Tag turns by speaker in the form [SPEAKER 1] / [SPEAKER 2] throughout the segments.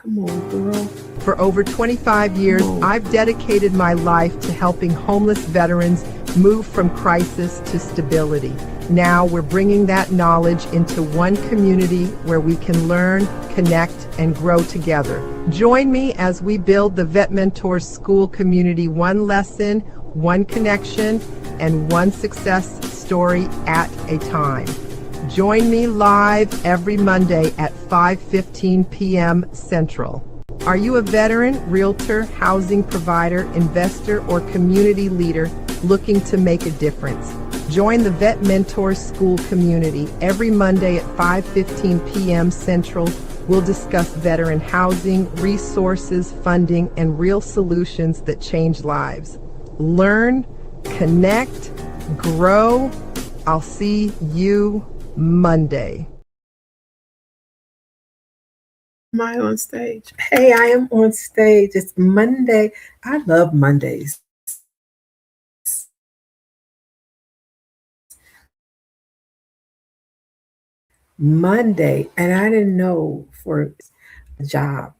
[SPEAKER 1] Come on, girl.
[SPEAKER 2] For over 25 years, I've dedicated my life to helping homeless veterans move from crisis to stability. Now we're bringing that knowledge into one community where we can learn, connect, and grow together. Join me as we build the VetMentors SKOOL community, one lesson, one connection, and one success story at a time. Join me live every Monday at 5:15 p.m. Central. Are you a veteran, realtor, housing provider, investor, or community leader looking to make a difference? Join the VetMentors SKOOL community every Monday at 5:15 p.m. Central. We'll discuss veteran housing, resources, funding, and real solutions that change lives. Learn, connect, grow. I'll see you Monday.
[SPEAKER 1] Am I on stage? Hey, I am on stage. It's Monday. I love Mondays. Monday, and I didn't know for a job,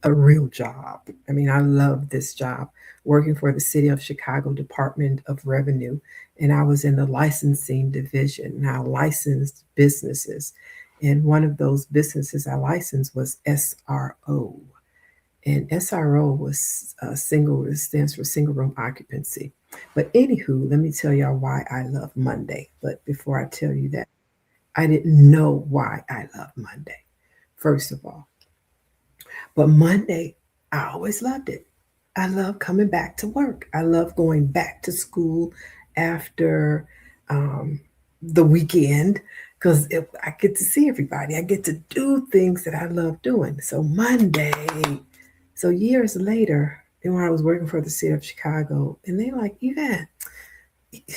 [SPEAKER 1] a real job. I mean, I love this job working for the City of Chicago Department of Revenue, and I was in the licensing division. Now, licensed businesses, and one of those businesses I licensed was SRO, and SRO was single. It stands for single room occupancy. But anywho, let me tell y'all why I love Monday. But before I tell you that, I didn't know why I love Monday, first of all. But Monday, I always loved it. I love coming back to work. I love going back to school after the weekend because I get to see everybody. I get to do things that I love doing. So Monday, so years later, and when I was working for the city of Chicago, and they're like, Yvette,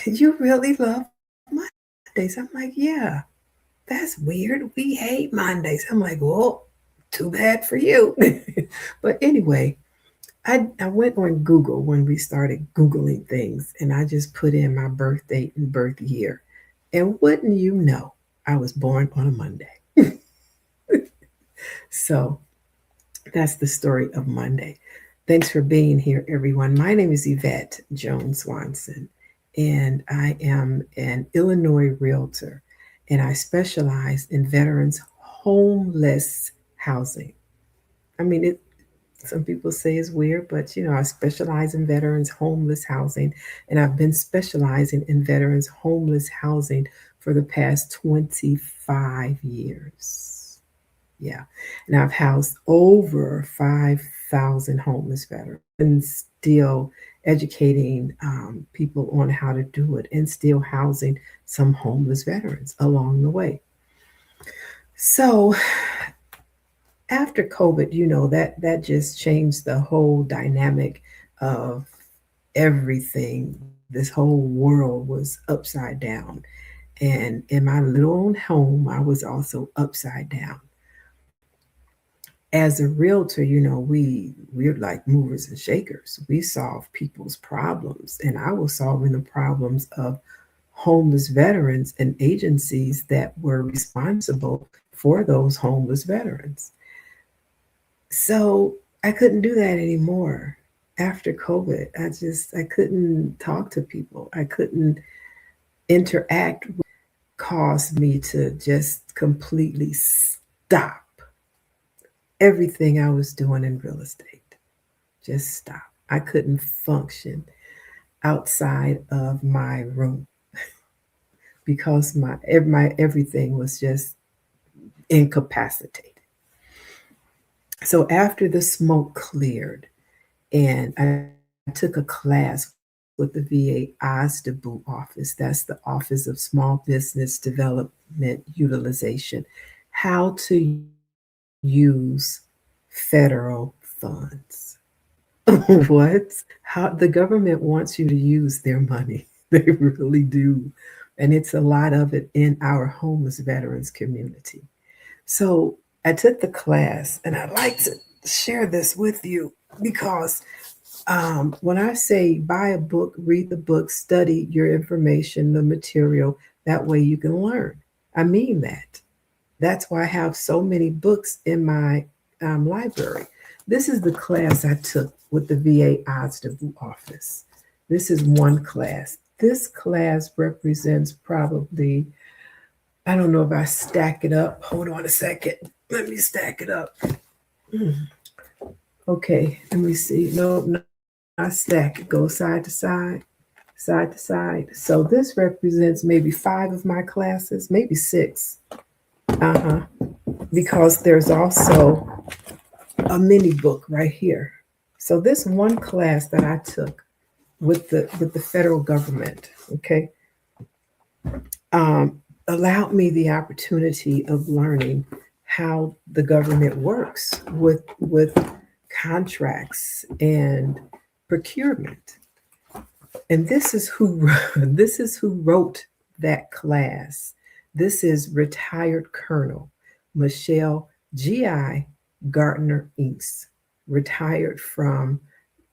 [SPEAKER 1] you really love Mondays? I'm like, yeah, that's weird. We hate Mondays. I'm like, well, too bad for you. But anyway, I went on Google when we started Googling things, and I just put in my birth date and birth year. And wouldn't you know, I was born on a Monday. So that's the story of Monday. Thanks for being here, everyone. My name is Yvette Jones-Swanson, and I am an Illinois realtor, and I specialize in veterans homeless housing. I mean, some people say it's weird, but I specialize in veterans homeless housing, and I've been specializing in veterans homeless housing for the past 25 years. Yeah. And I've housed over 5,000 homeless veterans and still educating people on how to do it and still housing some homeless veterans along the way. So after COVID, that just changed the whole dynamic of everything. This whole world was upside down. And in my little own home, I was also upside down. As a realtor, we're like movers and shakers. We solve people's problems. And I was solving the problems of homeless veterans and agencies that were responsible for those homeless veterans. So I couldn't do that anymore. After COVID, I couldn't talk to people. I couldn't interact. Caused me to just completely stop everything I was doing in real estate. Just stop. I couldn't function outside of my room because my everything was just incapacitated. So after the smoke cleared, and I took a class with the VA OSDBU office, that's the Office of Small Business Development Utilization, how to use federal funds. What? How the government wants you to use their money. They really do. And it's a lot of it in our homeless veterans community. So I took the class, and I'd like to share this with you because when I say buy a book, read the book, study your information, the material, that way you can learn. I mean that. That's why I have so many books in my library. This is the class I took with the VA Osdeville office. This is one class. This class represents probably, I don't know if I stack it up. Hold on a second. Let me stack it up. Hmm. Okay, let me see. No, not stack it. Go side to side, side to side. So this represents maybe five of my classes, maybe six. Uh-huh. Because there's also a mini book right here. So this one class that I took with the federal government, okay, allowed me the opportunity of learning how the government works with contracts and procurement. And this is who this is who wrote that class. This is retired Colonel Michelle G.I. Gardner Inks, retired from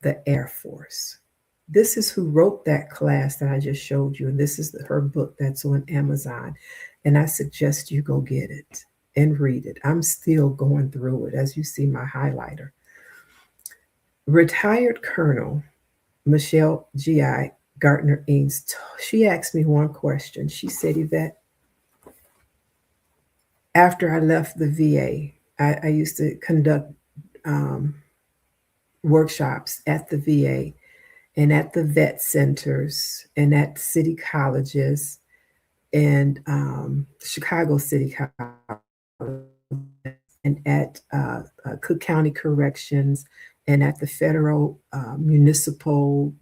[SPEAKER 1] the Air Force. This is who wrote that class that I just showed you, and this is her book that's on Amazon. And I suggest you go get it and read it. I'm still going through it, as you see my highlighter. Retired Colonel Michelle G.I. Gardner Eames, she asked me one question. She said, Yvette, after I left the VA, I used to conduct um, workshops at the VA and at the vet centers and at city colleges and Chicago City College and at Cook County Corrections and at the federal municipal,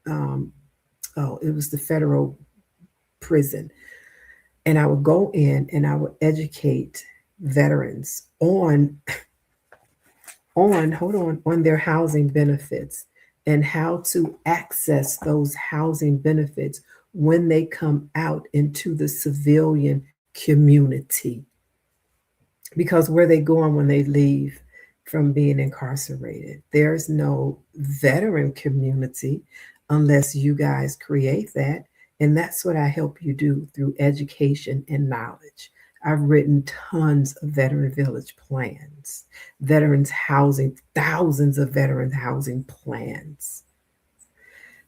[SPEAKER 1] um, oh, it was the federal prison. And I would go in and I would educate veterans on their housing benefits and how to access those housing benefits when they come out into the civilian community. Because where they going when they leave from being incarcerated? There's no veteran community unless you guys create that. And that's what I help you do through education and knowledge. I've written tons of veteran village plans, veterans housing, thousands of veteran housing plans.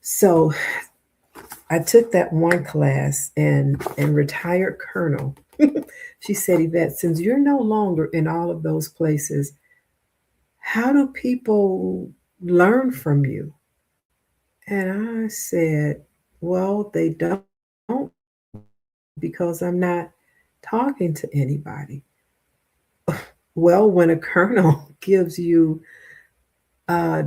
[SPEAKER 1] So I took that one class and retired colonel. She said, Yvette, since you're no longer in all of those places, how do people learn from you? And I said, well, they don't because I'm not talking to anybody. Well, when a colonel gives you a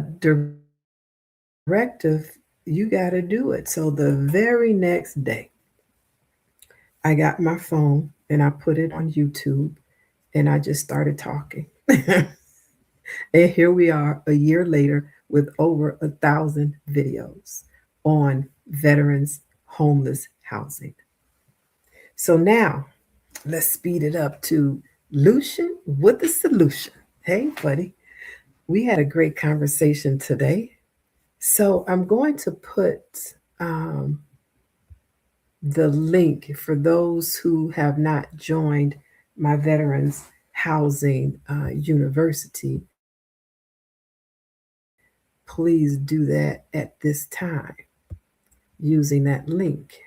[SPEAKER 1] directive, you got to do it. So the very next day, I got my phone and I put it on YouTube and I just started talking. And here we are a year later with over 1,000 videos on veterans homeless housing. So now let's speed it up to Lucian with the solution. Hey, buddy, we had a great conversation today. So I'm going to put um, the link for those who have not joined my Veterans Housing University. Please do that at this time using that link.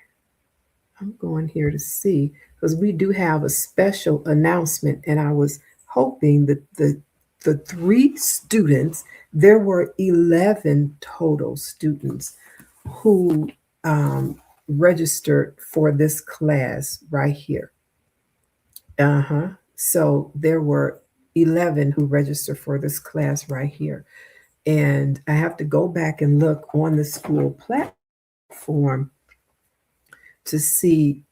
[SPEAKER 1] I'm going here to see because we do have a special announcement, and I was hoping that the three students, there were 11 total students who registered for this class right here. Uh-huh. So there were 11 who registered for this class right here. And I have to go back and look on the school platform to see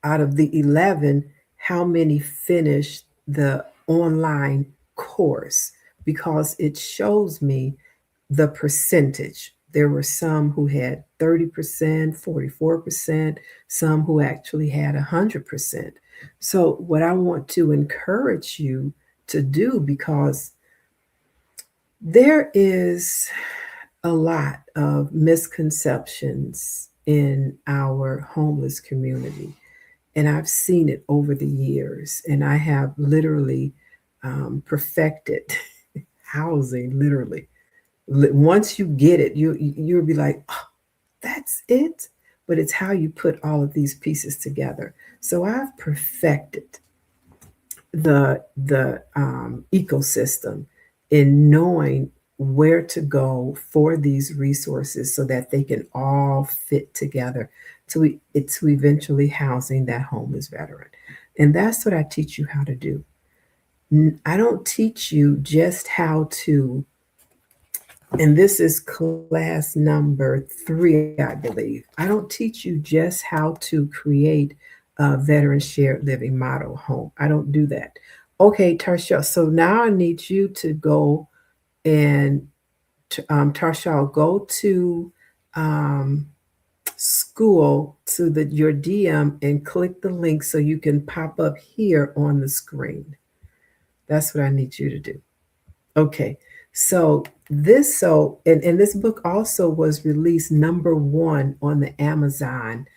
[SPEAKER 1] out of the 11 how many finished the online course because it shows me the percentage. There were some who had 30%, 44%, some who actually had 100%. So, what I want to encourage you to do, because there is a lot of misconceptions in our homeless community, and I've seen it over the years, and I have literally perfected housing, literally. Once you get it, you'll be like, oh, that's it. But it's how you put all of these pieces together. So I've perfected the ecosystem in knowing where to go for these resources so that they can all fit together to eventually housing that homeless veteran. And that's what I teach you how to do. I don't teach you just how to, and this is class number 3, I believe. I don't teach you just how to create a veteran shared living model home. I don't do that. Okay, Tarsha, so now I need you to go and Tarsha, go to um, school to your DM and click the link so you can pop up here on the screen. That's what I need you to do. Okay. And this book also was released #1 on the Amazon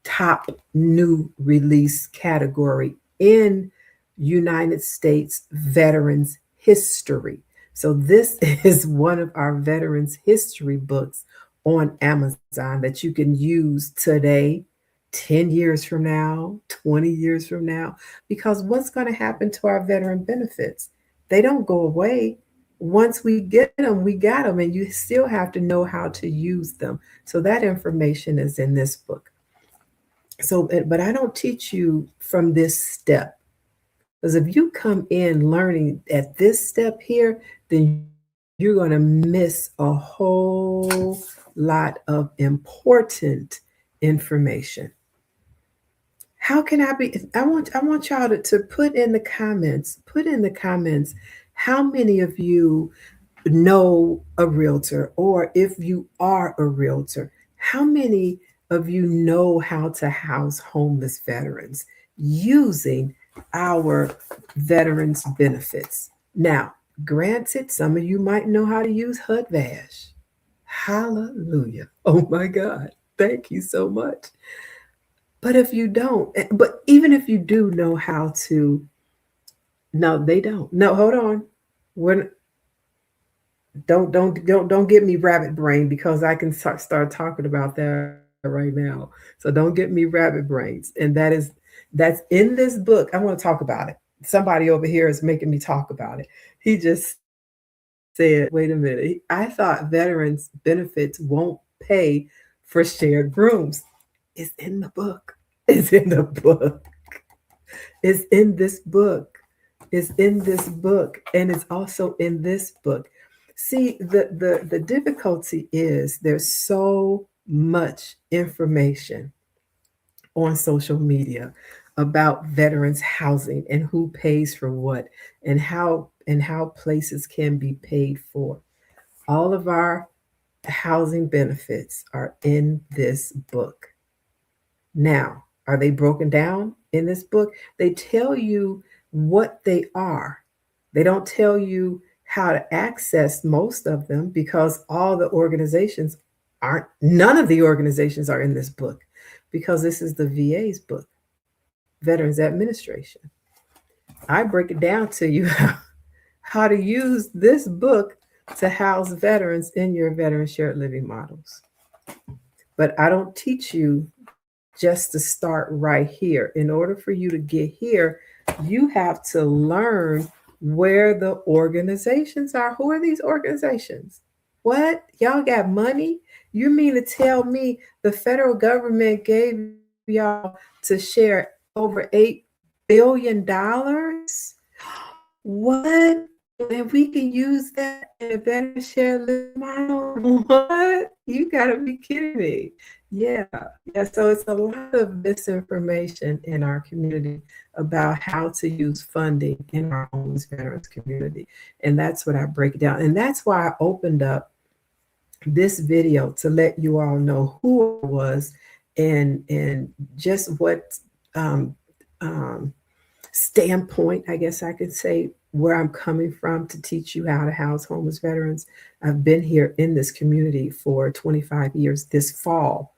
[SPEAKER 1] top new release category in United States veterans history. So this is one of our veterans history books on Amazon that you can use today, 10 years from now, 20 years from now, because what's going to happen to our veteran benefits? They don't go away. Once we get them, we got them, and you still have to know how to use them. So that information is in this book. So, but I don't teach you from this step. Because if you come in learning at this step here, then you're going to miss a whole lot of important information. How can I be? I want y'all to put in the comments how many of you know a realtor, or if you are a realtor, how many of you know how to house homeless veterans using our veterans benefits? Now, granted, some of you might know how to use HUD Vash. Hallelujah. Oh my God. Thank you so much. But if you don't, but even if you do know how to, no, they don't. No, hold on. We're, don't get me rabbit brain, because I can start talking about that right now. So don't get me rabbit brains. And that's in this book. I want to talk about it. Somebody over here is making me talk about it. He just said, wait a minute. I thought veterans benefits won't pay for shared rooms. It's in the book. It's in the book. It's in this book. It's in this book. And it's also in this book. See, the difficulty is there's so much information on social media about veterans housing and who pays for what, and how places can be paid for. All of our housing benefits are in this book. Now, are they broken down in this book? They tell you what they are. They don't tell you how to access most of them, because all the organizations aren't, none of the organizations are in this book, because this is the VA's book, Veterans Administration. I break it down to you how to use this book to house veterans in your veteran shared living models. But I don't teach you just to start right here. In order for you to get here, you have to learn where the organizations are. Who are these organizations? What? Y'all got money? You mean to tell me the federal government gave y'all to share over $8 billion? What? And we can use that in a better share living model? What? You gotta be kidding me. Yeah, yeah. So it's a lot of misinformation in our community about how to use funding in our homeless veterans community. And that's what I break it down. And that's why I opened up this video to let you all know who I was, and just what um, um, standpoint, I guess I could say, where I'm coming from to teach you how to house homeless veterans. I've been here in this community for 25 years this fall.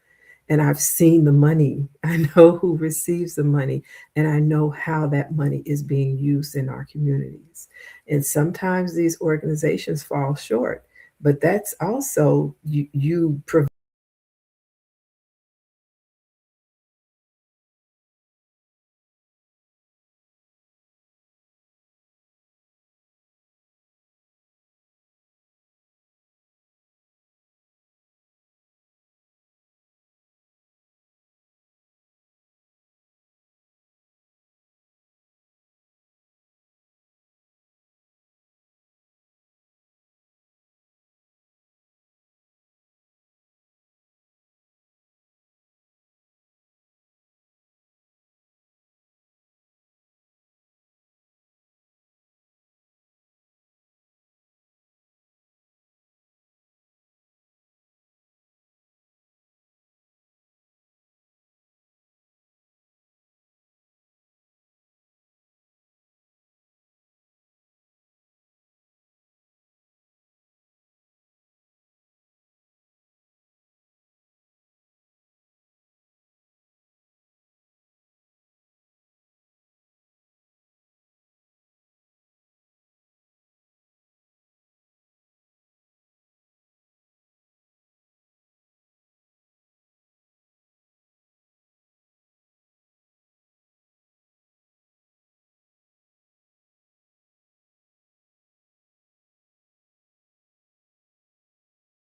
[SPEAKER 1] and I've seen the money. I know who receives the money, and I know how that money is being used in our communities. And sometimes these organizations fall short, but that's also you provide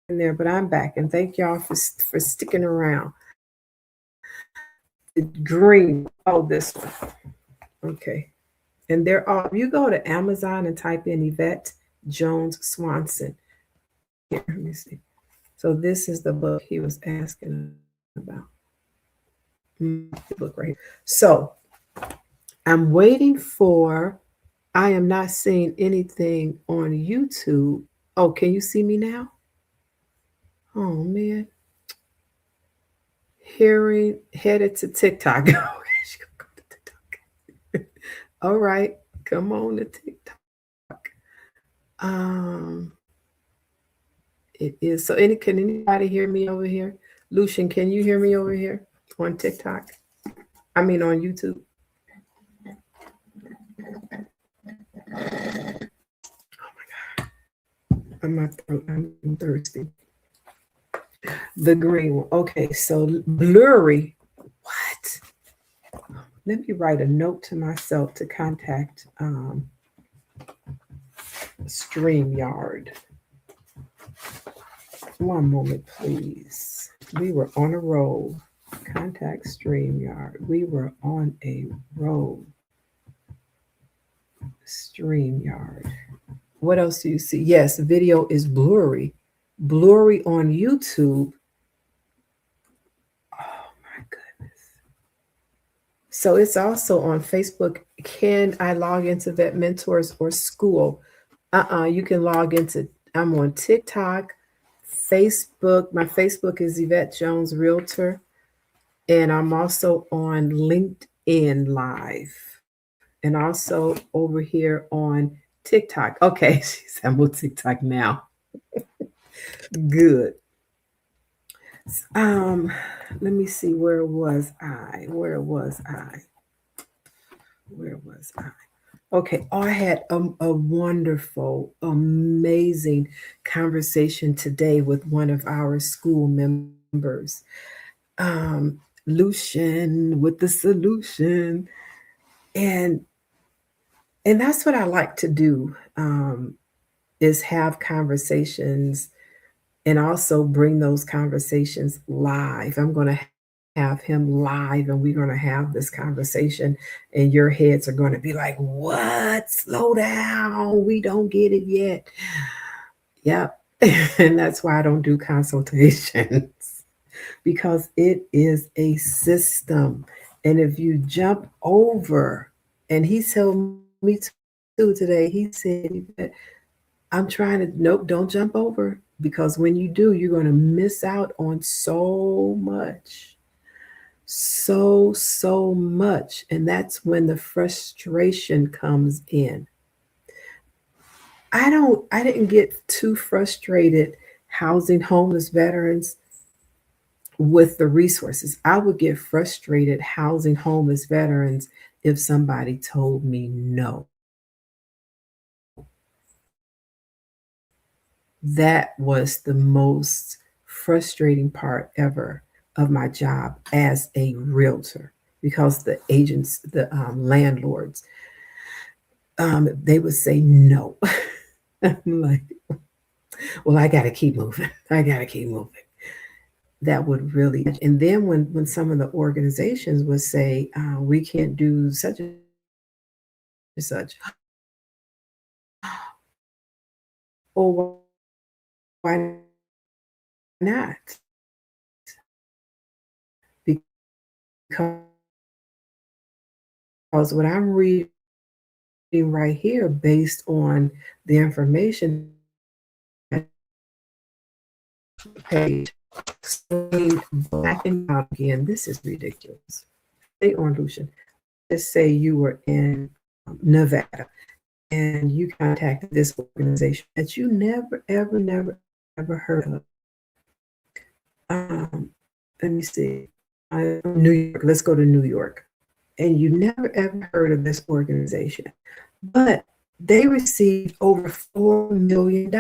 [SPEAKER 1] in there, but I'm back, and thank y'all for sticking around. The green, oh, this one, okay. And they're all. You go to Amazon and type in Yvette Jones-Swanson. Here, let me see. So this is the book he was asking about. Book right here. So I'm waiting for. I am not seeing anything on YouTube. Oh, can you see me now? Oh man, hearing headed to TikTok. All right, come on to TikTok. Um, it is so. Can anybody hear me over here? Lucian, can you hear me over here on TikTok? I mean on YouTube. I'm thirsty. The green one. Okay, so blurry. What? Let me write a note to myself to contact StreamYard. One moment, please. We were on a roll. Contact StreamYard. We were on a roll. StreamYard. What else do you see? Yes, video is blurry. Blurry on YouTube. Oh my goodness. So it's also on Facebook. Can I log into VetMentors or School? You can log into, I'm on TikTok, Facebook. My Facebook is Yvette Jones Realtor. And I'm also on LinkedIn Live. And also over here on TikTok. Okay, she's on TikTok now. Good. Let me see. Where was I? Where was I? Where was I? Okay. Oh, I had a wonderful, amazing conversation today with one of our school members, Lucian, with the solution, and that's what I like to do. Is have conversations and also bring those conversations live. I'm going to have him live and we're going to have this conversation, and your heads are going to be like, what? Slow down. We don't get it yet. Yep. And that's why I don't do consultations because it is a system. And if you jump over, and he told me too today, he said, I'm trying to, nope, don't jump over because when you do, you're going to miss out on so much. So much. And that's when the frustration comes in. I didn't get too frustrated housing homeless veterans with the resources. I would get frustrated housing homeless veterans if somebody told me no. That was the most frustrating part ever of my job as a realtor, because the agents, the landlords, they would say no. I'm like, well, I got to keep moving. I got to keep moving. That would really, and then when some of the organizations would say, we can't do such and such, or why not? Because what I'm reading right here, based on the information page, saying black and white again, this is ridiculous. Say on Lucian, let's say you were in Nevada and you contacted this organization that you never, ever, never, ever heard of. Let me see, New York. Let's go to New York, and you never ever heard of this organization, but they received over $4 million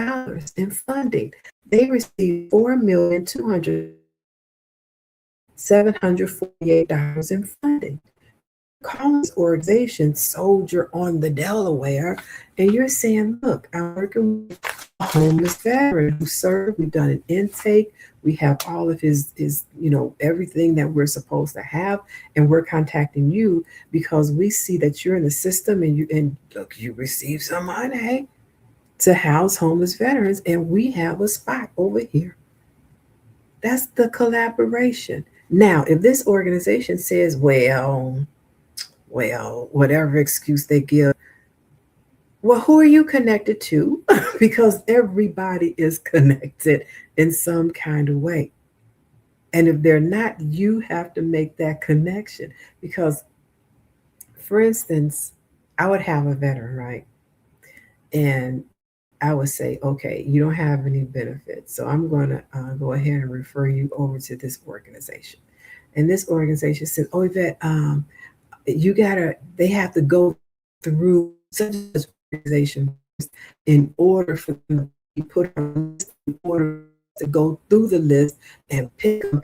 [SPEAKER 1] in funding. They received $4,207,748 in funding. Call this organization Soldier on the Delaware, and you're saying, look, I'm working with a homeless veteran who served. We've done an intake. We have all of his everything that we're supposed to have, and we're contacting you because we see that you're in the system, and look, you receive some money to house homeless veterans, and we have a spot over here. That's the collaboration. Now, if this organization says, well, whatever excuse they give, well, who are you connected to? Because everybody is connected in some kind of way. And if they're not, you have to make that connection. Because, for instance, I would have a veteran, right? And I would say, okay, you don't have any benefits. So I'm going to go ahead and refer you over to this organization. And this organization says, oh, Yvette, they have to go through such an organization in order for them to be put on a list, in order to go through the list and pick them.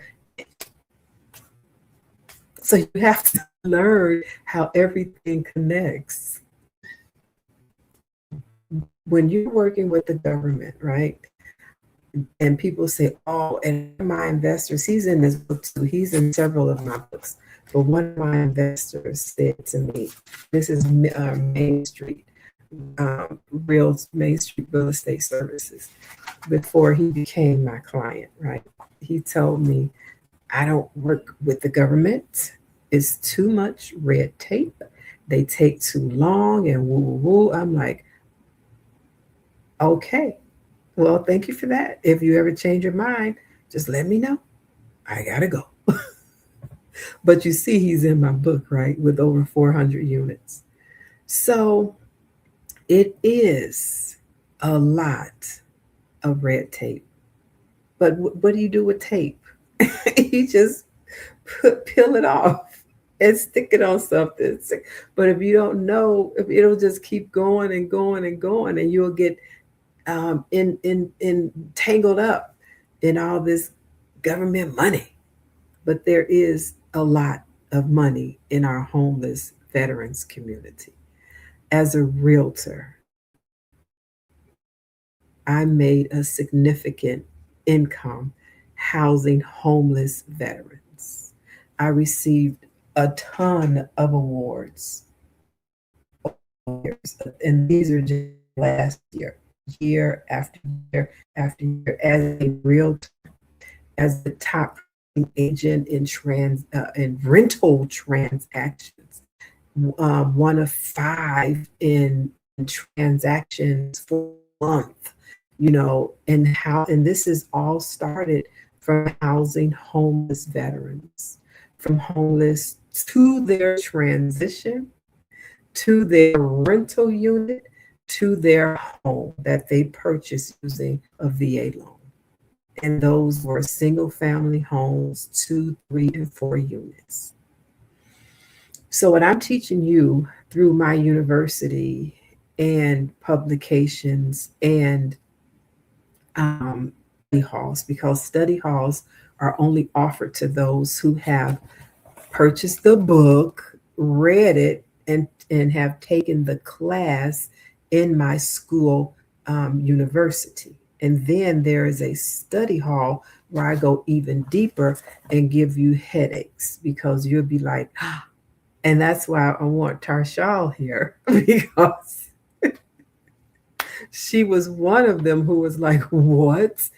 [SPEAKER 1] So you have to learn how everything connects. When you're working with the government, right? And people say, oh, and my investors, he's in this book too. He's in several of my books. But one of my investors said to me, this is Main Street, Main Street Real Estate Services. Before he became my client, right? He told me, I don't work with the government. It's too much red tape. They take too long and woo woo woo. I'm like, okay, well, thank you for that. If you ever change your mind, just let me know. I gotta go. But you see, he's in my book, right? With over 400 units. So it is a lot of red tape. But what do you do with tape? You just peel it off and stick it on something. But if you don't know, if it'll just keep going and going and going, and you'll get in tangled up in all this government money. But there is a lot of money in our homeless veterans community. As a realtor, I made a significant income housing homeless veterans. I received a ton of awards, and these are just last year after year after year, as a realtor, as the top agent in rental transactions, one of five in transactions for a month, and this is all started from housing homeless veterans, from homeless to their transition, to their rental unit, to their home that they purchased using a VA loan. and those were single family homes, 2, 3, and 4 units. So, what I'm teaching you through my university and publications and study halls, because study halls are only offered to those who have purchased the book, read it, and have taken the class in my school university. And then there is a study hall where I go even deeper and give you headaches because you'll be like, and that's why I want Tarshal here because she was one of them who was like, what?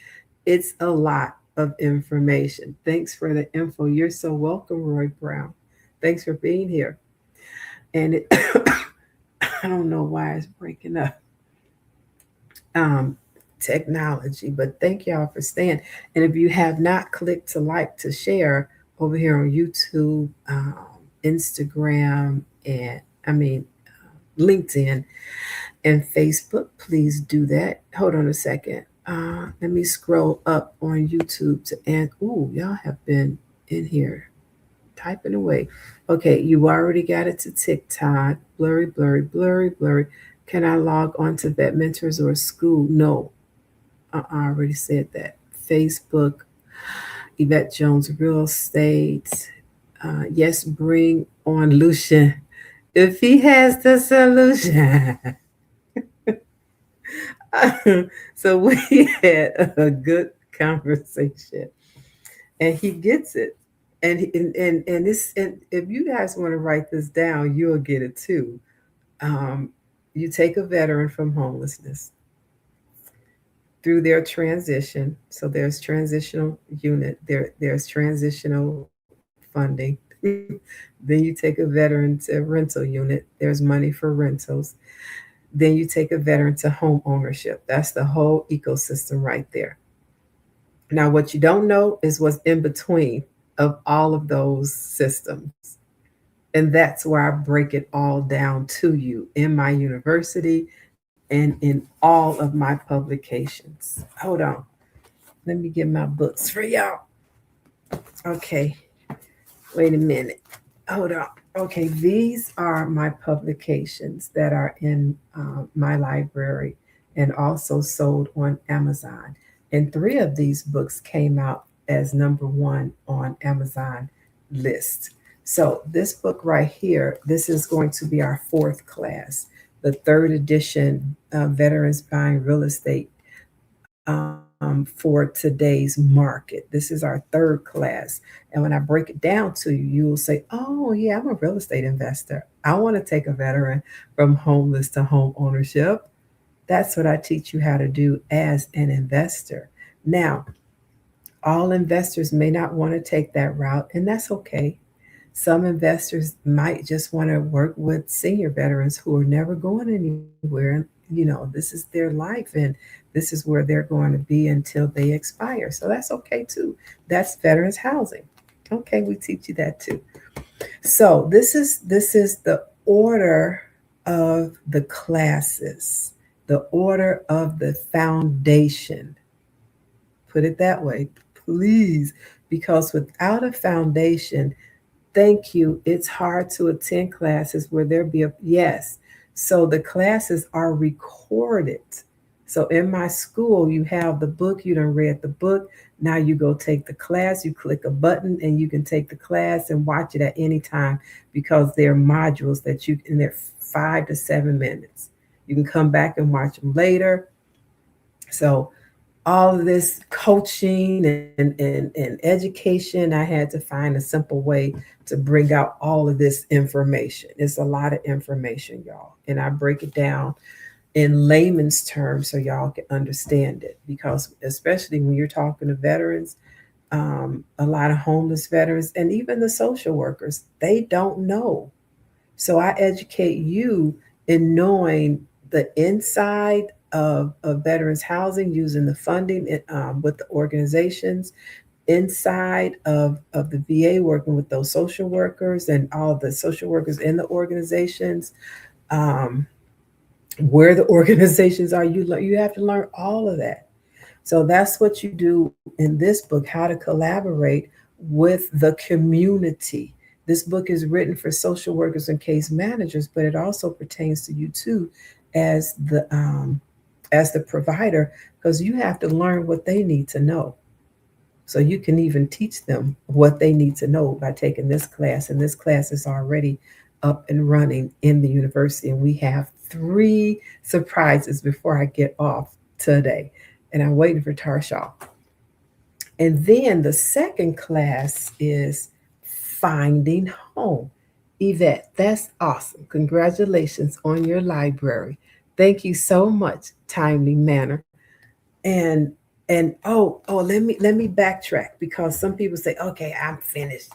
[SPEAKER 1] It's a lot of information. Thanks for the info. You're so welcome, Roy Brown. Thanks for being here. And it, I don't know why it's breaking up um, technology, but thank y'all for staying. And if you have not clicked to like to share over here on YouTube, Instagram, and I mean LinkedIn and Facebook, please do that. Hold on a second. Let me scroll up on YouTube to and ooh, y'all have been in here typing away. Okay, you already got it to TikTok. Blurry, blurry, blurry, blurry. Can I log on to VetMentors or school? No, I already said that. Facebook, Yvette Jones Real Estate. Yes, bring on Lucian if he has the solution. So we had a good conversation, and he gets it. And this and if you guys want to write this down, you'll get it too. Um, you take a veteran from homelessness through their transition. So there's transitional unit. There's transitional funding. Then you take a veteran to rental unit. There's money for rentals. Then you take a veteran to home ownership. That's the whole ecosystem right there. Now, what you don't know is what's in between of all of those systems. And that's where I break it all down to you in my university and in all of my publications. Hold on. Let me get my books for y'all. Okay. Wait a minute. Hold on. Okay. These are my publications that are in my library and also sold on Amazon. And 3 of these books came out as number 1 on Amazon list. So this book right here, this is going to be our 4th class, the 3rd edition, Veterans Buying Real Estate for today's market. This is our 3rd class. And when I break it down to you, you will say, oh, yeah, I'm a real estate investor. I want to take a veteran from homeless to home ownership. That's what I teach you how to do as an investor. Now, all investors may not want to take that route, and that's okay. Some investors might just want to work with senior veterans who are never going anywhere. This is their life and this is where they're going to be until they expire. So that's okay too. That's veterans housing. Okay, we teach you that too. So this is the order of the classes, the order of the foundation. Put it that way, please, because without a foundation, thank you. It's hard to attend classes where there be a yes. So the classes are recorded. So in my school, you have the book, you done read the book. Now you go take the class, you click a button and you can take the class and watch it at any time because they're modules that you and they're 5 to 7 minutes. You can come back and watch them later. So all of this coaching and education, I had to find a simple way to bring out all of this information. It's a lot of information, y'all. And I break it down in layman's terms so y'all can understand it. Because especially when you're talking to veterans, a lot of homeless veterans, and even the social workers, they don't know. So I educate you in knowing the inside of veterans housing using the funding with the organizations inside of the VA working with those social workers and all the social workers in the organizations, um, where the organizations are. You have to learn all of that. So that's what you do in this book, How to Collaborate with the Community. This book is written for social workers and case managers, but it also pertains to you too as the provider, because you have to learn what they need to know. So you can even teach them what they need to know by taking this class. And this class is already up and running in the university. And we have three surprises before I get off today. And I'm waiting for Tarshaw. And then the second class is Finding Home. Yvette, that's awesome. Congratulations on your library. Thank you so much, Timely Manner. And let me backtrack, because some people say, okay, I'm finished.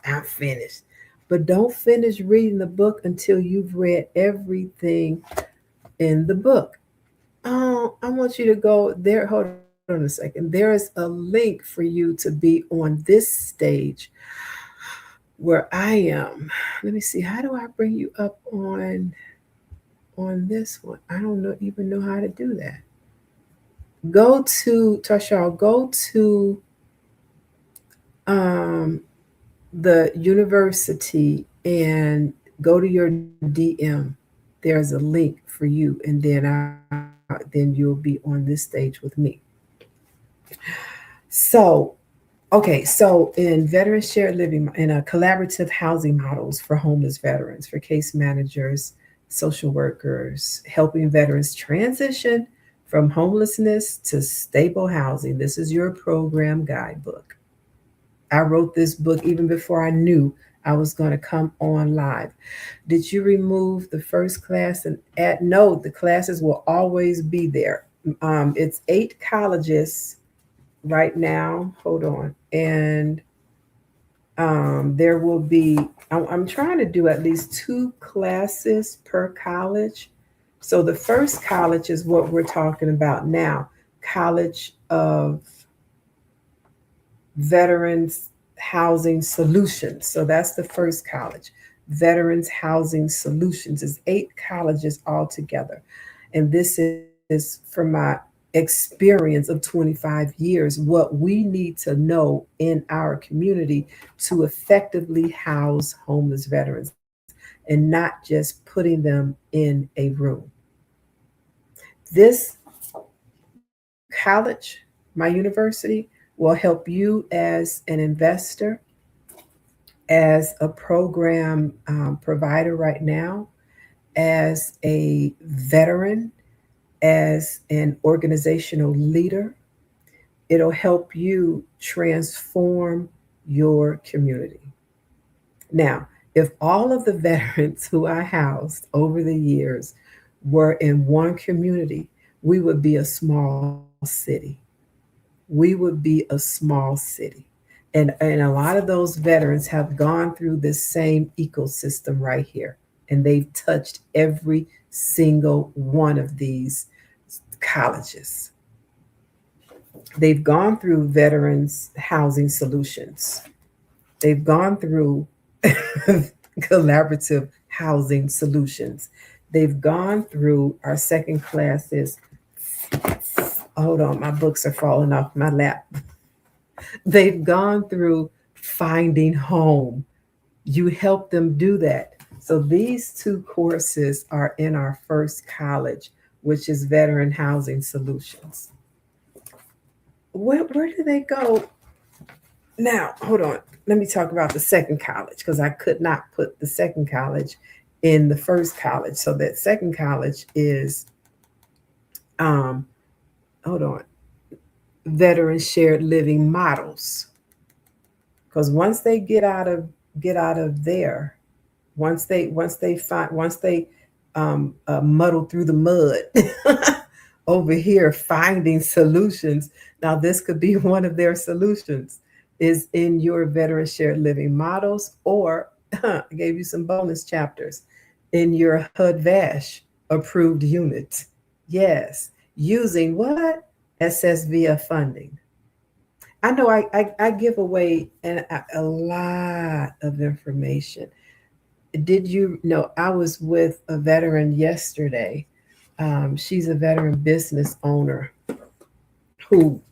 [SPEAKER 1] But don't finish reading the book until you've read everything in the book. Oh, I want you to go there. Hold on a second. There is a link for you to be on this stage where I am. Let me see. How do I bring you up on this one? I don't know even know how to do that. Go to Tashal. Go to um, the university and go to your DM. There's a link for you, and then you'll be on this stage with me. So, okay, so in veteran shared living, in a collaborative housing models for homeless veterans, for case managers, social workers, helping veterans transition from homelessness to stable housing. This is your program guidebook. I wrote this book even before I knew I was going to come on live. Did you remove the first class and add? No, the classes will always be there. It's 8 colleges right now. Hold on. And there will be, I'm trying to do at least 2 classes per college. So the first college is what we're talking about now, College of Veterans Housing Solutions. So that's the first college. Veterans Housing Solutions is 8 colleges altogether. And this is from my experience of 25 years, what we need to know in our community to effectively house homeless veterans and not just putting them in a room. This college, my university, will help you as an investor, as a program provider right now, as a veteran, as an organizational leader. It'll help you transform your community. Now, if all of the veterans who I housed over the years were in one community, we would be a small city. We would be a small city. And a lot of those veterans have gone through this same ecosystem right here. And they've touched every single one of these colleges. They've gone through Veterans Housing Solutions. They've gone through Collaborative Housing Solutions. They've gone through our second classes. Hold on, my books are falling off my lap. They've gone through Finding Home. You help them do that. So these 2 courses are in our first college, which is Veteran Housing Solutions. Where do they go? Now, hold on. Let me talk about the second college, because I could not put the second college in the first college. So that second college is, um, hold on, veteran shared living models. Because once they get out of there, once they muddle through the mud over here finding solutions. Now this could be one of their solutions, is in your veteran shared living models, or I gave you some bonus chapters in your HUD VASH approved unit. Yes, using what? SSVF funding. I know I give away a lot of information. Did you know I was with a veteran yesterday? She's a veteran business owner who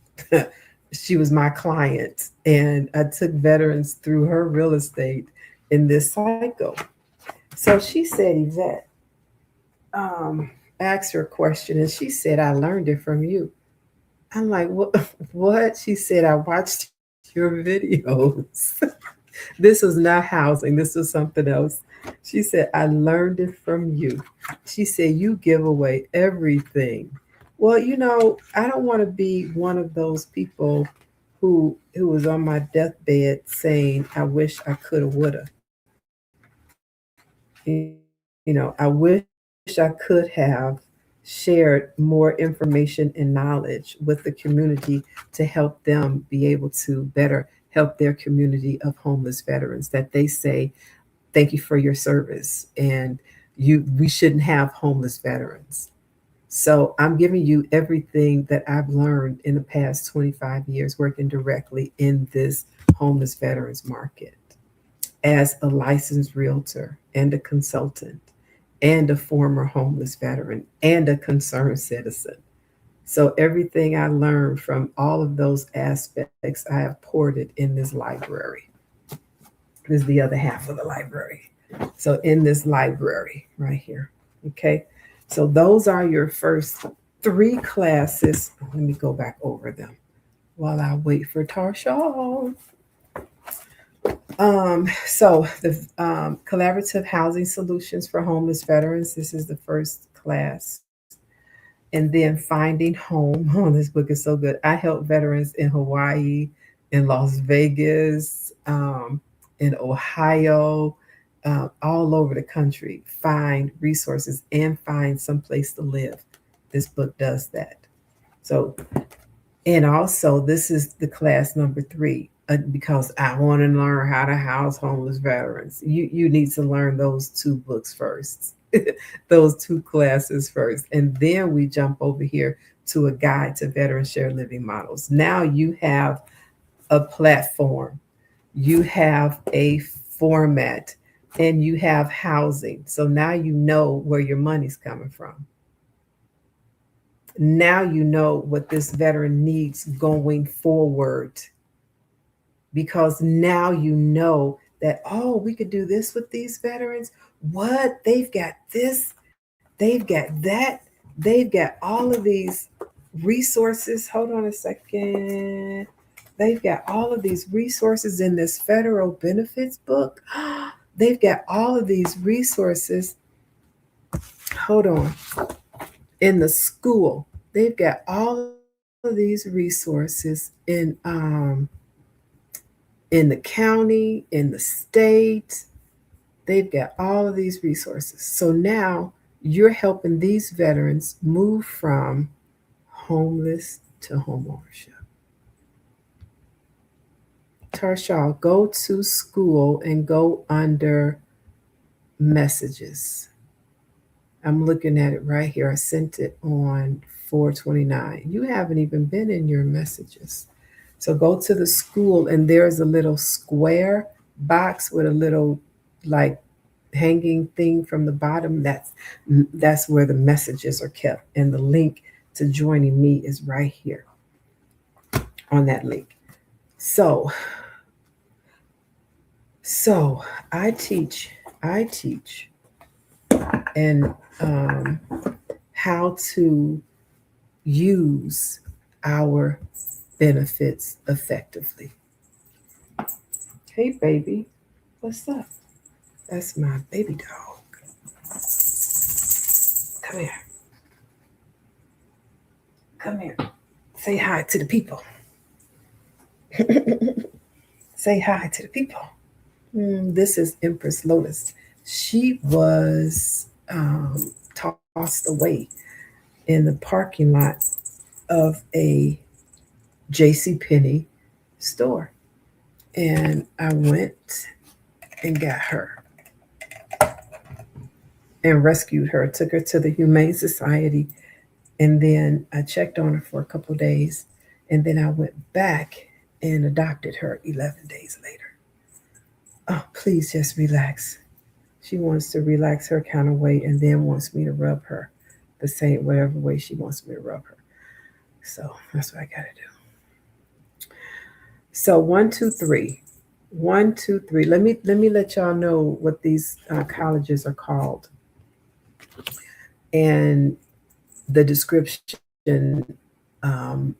[SPEAKER 1] She was my client, and I took veterans through her real estate in this cycle. So she said, Yvette, um, asked her a question, and she said, I learned it from you. I'm like, what? What? She said, I watched your videos. This was not housing, this was something else. She said, I learned it from you. She said, you give away everything. Well, I don't want to be one of those people who was on my deathbed saying, I wish I coulda, woulda. I wish I could have shared more information and knowledge with the community to help them be able to better help their community of homeless veterans, that they say thank you for your service, and we shouldn't have homeless veterans. So I'm giving you everything that I've learned in the past 25 years working directly in this homeless veterans market as a licensed realtor and a consultant and a former homeless veteran and a concerned citizen. So everything I learned from all of those aspects, I have poured it in this library. This is the other half of the library. So in this library right here. Okay. So those are your first three classes. Let me go back over them while I wait for Tarsha. So the collaborative housing solutions for homeless veterans. This is the first class. And then finding home. Oh, this book is so good. I help veterans in Hawaii, in Las Vegas, in Ohio, all over the country, find resources and find some place to live. This book does that. So, and also, this is the class number three, because I want to learn how to house homeless veterans. You need to learn those two books first, those two classes first, and then we jump over here to a guide to veteran shared living models. Now you have a platform, you have a format, and you have housing. So now you know where your money's coming from. Now you know what this veteran needs going forward, because now you know that, oh, we could do this with these veterans. What? They've got this, they've got that, they've got all of these resources. Hold on a second. They've got all of these resources in this federal benefits book. They've got all of these resources. Hold on. In the school, they've got all of these resources in the county, in the state. They've got all of these resources. So now you're helping these veterans move from homeless to homeownership. Tarsha, go to school and go under messages. I'm looking at it right here. I sent it on 4/29. You haven't even been in your messages. So go to the school, and there's a little square box with a little, like, hanging thing from the bottom. That's where the messages are kept, and the link to joining me is right here on that link. So so I teach and how to use our benefits effectively. Hey, baby, what's up? That's my baby dog. Come here. Come here. Say hi to the people. Say hi to the people. This is Empress Lotus. She was tossed away in the parking lot of a J.C. Penney store. And I went and got her and rescued her, took her to the Humane Society, and then I checked on her for a couple of days, and then I went back and adopted her 11 days later. Oh, please just relax. She wants to relax her kind of way and then wants me to rub her the same, whatever way she wants me to rub her. So that's what I got to do. So one, two, three. One, two, three. Let me let y'all know what these colleges are called and the description um,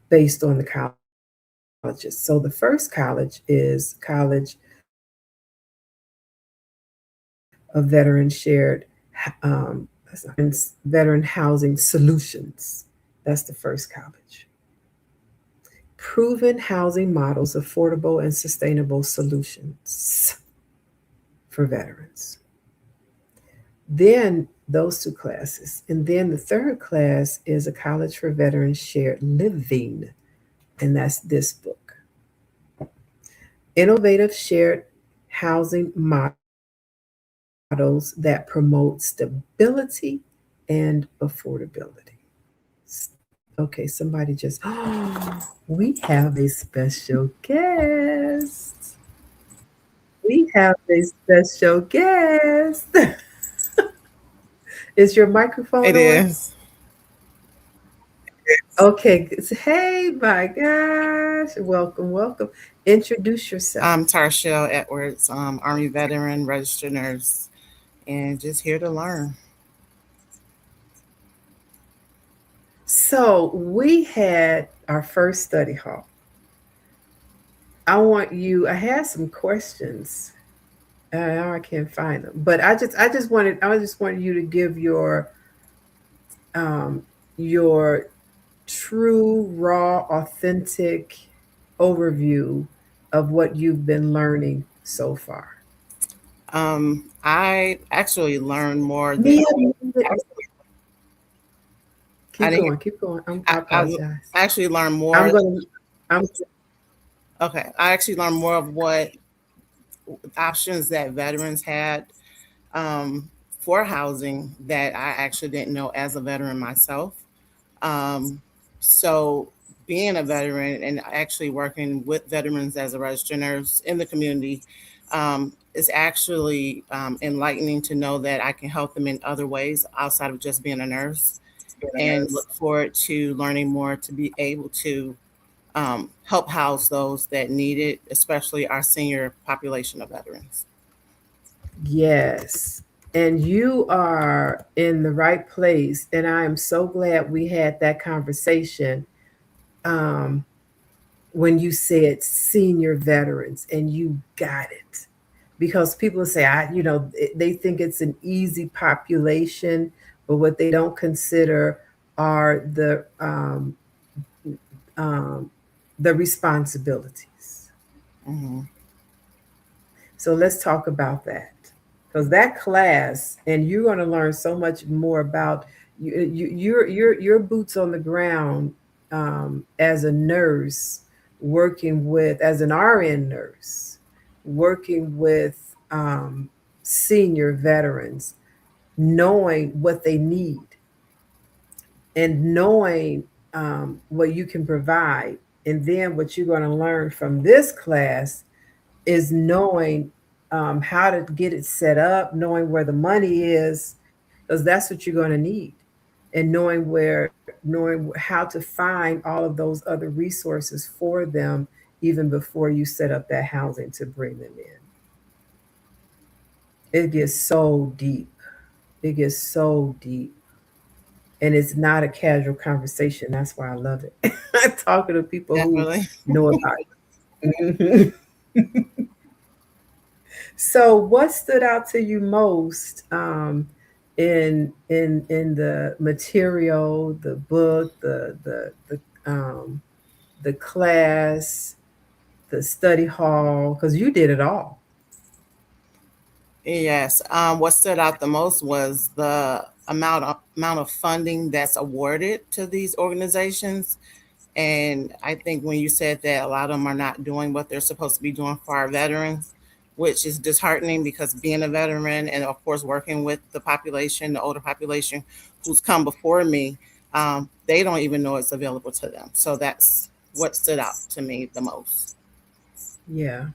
[SPEAKER 1] based on the colleges. So the first college is College of Veteran Shared Veteran Housing Solutions. That's the first college. Proven housing models, affordable and sustainable solutions for veterans. Then those two classes. And then the third class is a College for Veterans Shared Living, and that's this book. Innovative shared housing models that promote stability and affordability. Okay, somebody just, oh, we have a special guest. We have a special guest. Is your microphone
[SPEAKER 3] It
[SPEAKER 1] on?
[SPEAKER 3] is.
[SPEAKER 1] Okay. Hey, my gosh. Welcome, welcome. Introduce yourself.
[SPEAKER 3] I'm Tarshell Edwards, Army veteran, registered nurse, and just here to learn.
[SPEAKER 1] So, we had our first study hall. I had some questions. Now I can't find them. But I just wanted you to give um your true, raw, authentic overview of what you've been learning so far.
[SPEAKER 3] I actually learned more than
[SPEAKER 1] Mia,
[SPEAKER 3] I
[SPEAKER 1] keep
[SPEAKER 3] didn't.
[SPEAKER 1] going, keep going. I
[SPEAKER 3] I
[SPEAKER 1] apologize.
[SPEAKER 3] actually learned
[SPEAKER 1] I'm
[SPEAKER 3] more.
[SPEAKER 1] gonna. I'm
[SPEAKER 3] Okay, I actually learned more of what options that veterans had um, for housing that I actually didn't know as a veteran myself. Um, so being a veteran and actually working with veterans as a registered nurse in the community is actually enlightening to know that I can help them in other ways outside of just being a nurse, and look forward to learning more to be able to help house those that need it, especially our senior population of veterans.
[SPEAKER 1] yes, and you are in the right place, and I am so glad we had that conversation. Um, when you said senior veterans, and you got it, because people say they think it's an easy population, but what they don't consider are um, the responsibilities.
[SPEAKER 3] Hmm.
[SPEAKER 1] So let's talk about that, because that class, and you're going to learn so much more about your boots on the ground as a nurse, working with as an RN nurse, working with um, senior veterans, knowing what they need and knowing what you can provide. And then what you're going to learn from this class is knowing how to get it set up, knowing where the money is, because that's what you're going to need, and knowing how to find all of those other resources for them even before you set up that housing to bring them in. It gets so deep. It gets so deep. And it's not a casual conversation. That's why I love it. Talking to people who
[SPEAKER 3] Definitely.
[SPEAKER 1] know about it. Mhm. So, what stood out to you most in the material, the book, the class, the study hall? Because you did it all.
[SPEAKER 3] Yes. What stood out the most was the amount of funding that's awarded to these organizations. And I think when you said that a lot of them are not doing what they're supposed to be doing for our veterans, which is disheartening because being a veteran and of course working with the population, the older population who's come before me, they don't even know it's available to them. So that's what stood out to me the most.
[SPEAKER 1] Yeah,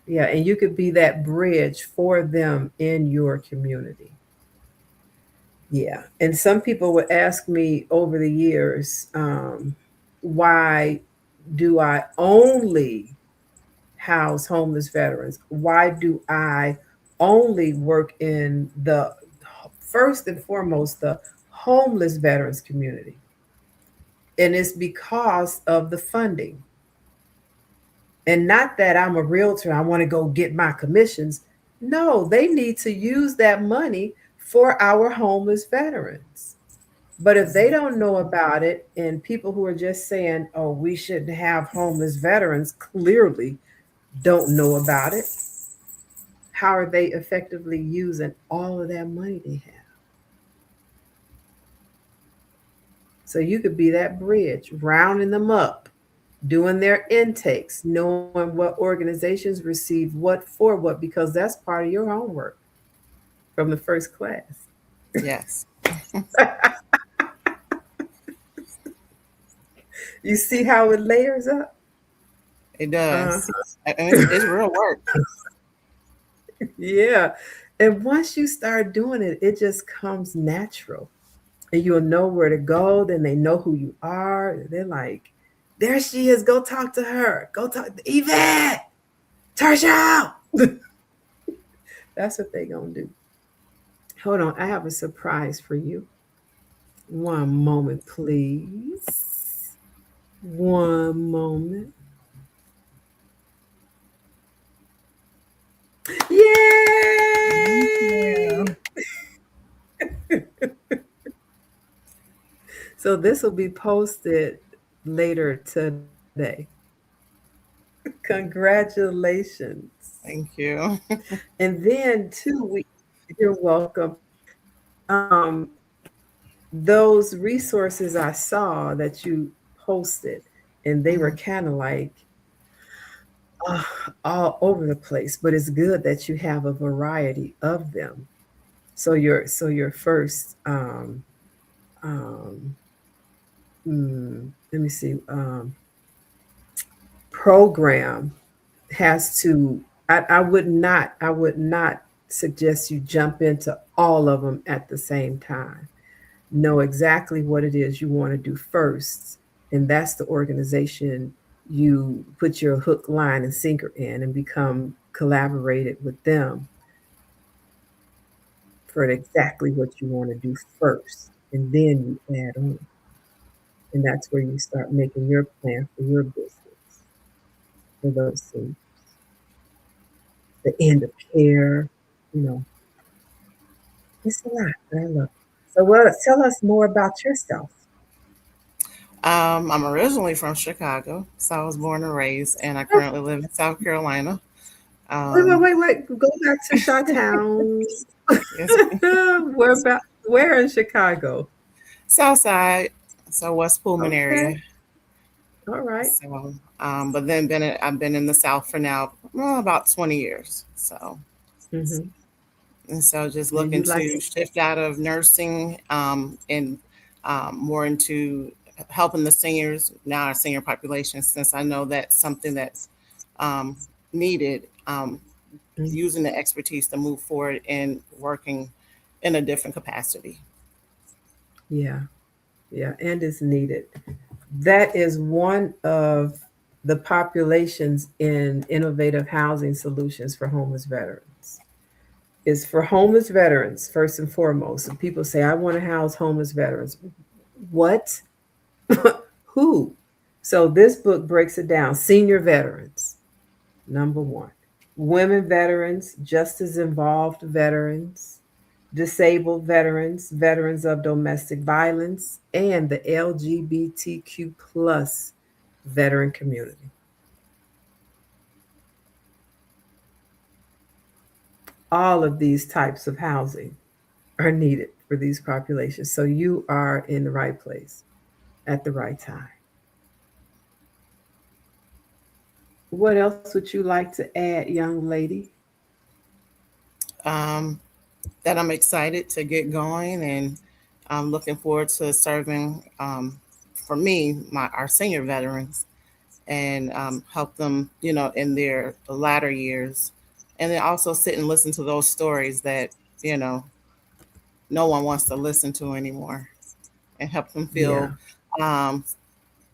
[SPEAKER 1] yeah, and you could be that bridge for them in your community. Yeah, and some people would ask me over the years, why do I only house homeless veterans? Why do I only work in the, first and foremost, the homeless veterans community? And it's because of the funding. And not that I'm a realtor, I want to go get my commissions. No, they need to use that money for our homeless veterans. But if they don't know about it, and people who are just saying, oh, we shouldn't have homeless veterans, clearly don't know about it, how are they effectively using all of that money they have? So you could be that bridge, rounding them up, doing their intakes, knowing what organizations receive what for what, because that's part of your homework from the first class.
[SPEAKER 3] Yes,
[SPEAKER 1] You see how it layers up?
[SPEAKER 3] it
[SPEAKER 1] Uh,
[SPEAKER 3] does. And it's real work.
[SPEAKER 1] yeah. And once you start doing it, it just comes natural. And you'll know where to go. Then they know who you are. They're like, there she is. Go talk to her. Go talk to Yvette. Tarsha. That's what they gonna do. Hold on, I have a surprise for you. One moment, please. One moment.
[SPEAKER 2] Thank
[SPEAKER 1] Yay!
[SPEAKER 2] you.
[SPEAKER 1] So this will be posted later today. Congratulations.
[SPEAKER 3] Thank you.
[SPEAKER 1] And then too, you're welcome. Um, those resources I saw that you posted, and they were
[SPEAKER 3] Mhm.
[SPEAKER 1] kind of like uh, all over the place, but it's good that you have a variety of them. So your first um, let me see, program has to. I would not suggest you jump into all of them at the same time. Know exactly what it is you want to do first, and that's the organization you put your hook, line, and sinker in, and become collaborated with them for exactly what you want to do first, and then you add on, and that's where you start making your plan for your business for those things. The end of care, you know, it's a lot, but I love it. So, well, tell us more about yourself.
[SPEAKER 3] I'm originally from Chicago, so I was born and raised, and I currently live in South Carolina.
[SPEAKER 1] Wait, wait,
[SPEAKER 3] Um,
[SPEAKER 1] wait, wait. Go back to Chi-Towns.
[SPEAKER 3] yes,
[SPEAKER 1] Where about? Where in Chicago?
[SPEAKER 3] South Side, so West Pullman
[SPEAKER 1] Okay.
[SPEAKER 3] area.
[SPEAKER 1] All right.
[SPEAKER 3] So, but then I've been in the South for now about 20 years. So,
[SPEAKER 1] Mm-hmm.
[SPEAKER 3] and so just
[SPEAKER 1] And
[SPEAKER 3] looking
[SPEAKER 1] you like
[SPEAKER 3] to
[SPEAKER 1] it?
[SPEAKER 3] shift out of nursing and more into helping the seniors, now our senior population, since I know that's something that's um, needed,
[SPEAKER 1] Mm,
[SPEAKER 3] using the expertise to move forward and working in a different capacity.
[SPEAKER 1] yeah, yeah, and it's needed. That is one of the populations in innovative housing solutions for homeless veterans. Is for homeless veterans first and foremost. And people say, "I want to house homeless veterans." What? Who? So this book breaks it down. Senior veterans, number one. Women veterans, just as involved veterans, disabled veterans, veterans of domestic violence, and the LGBTQ plus veteran community. All of these types of housing are needed for these populations. So you are in the right place at the right time. What else would you like to add, young lady?
[SPEAKER 3] Um, that I'm excited to get going, and I'm looking forward to serving, for me, our senior veterans, and help them, in their latter years, and then also sit and listen to those stories that you know no one wants to listen to anymore, and help them
[SPEAKER 1] Yeah.
[SPEAKER 3] feel um,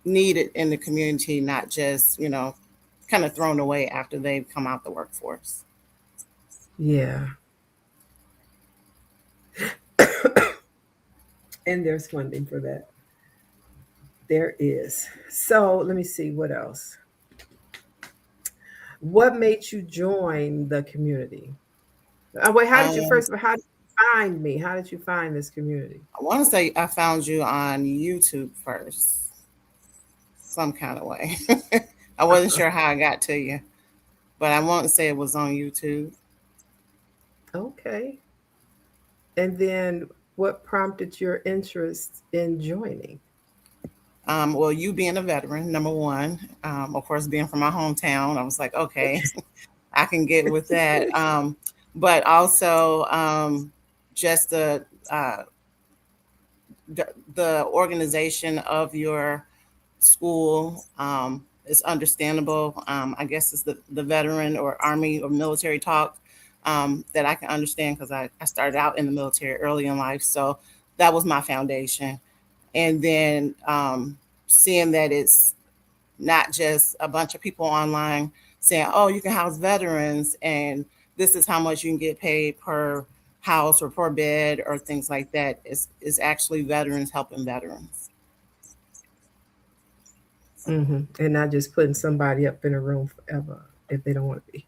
[SPEAKER 3] needed in the community, not just, kind of thrown away after they've come out the workforce.
[SPEAKER 1] Yeah. And there's funding for that. There is. So let me see what else. What made you join the community? Wait, how did you
[SPEAKER 3] Um,
[SPEAKER 1] first? How did you find me? How did you find this community?
[SPEAKER 3] I want to say I found you on YouTube first, some kind of way. I wasn't sure how I got to you, but I want to say it was on YouTube.
[SPEAKER 1] Okay. And then what prompted your interest in joining?
[SPEAKER 3] Well, you being a veteran, number one, of course, being from my hometown, I was like, okay, I can get with that. But also, just uh, the the organization of your school is understandable. I guess it's the veteran or army or military talk that I can understand because I started out in the military early in life. So that was my foundation. And then seeing that it's not just a bunch of people online saying, oh, you can house veterans and this is how much you can get paid per house or per bed or things like that. Is actually veterans helping veterans.
[SPEAKER 1] And not just putting somebody up in a room forever if they don't want to be.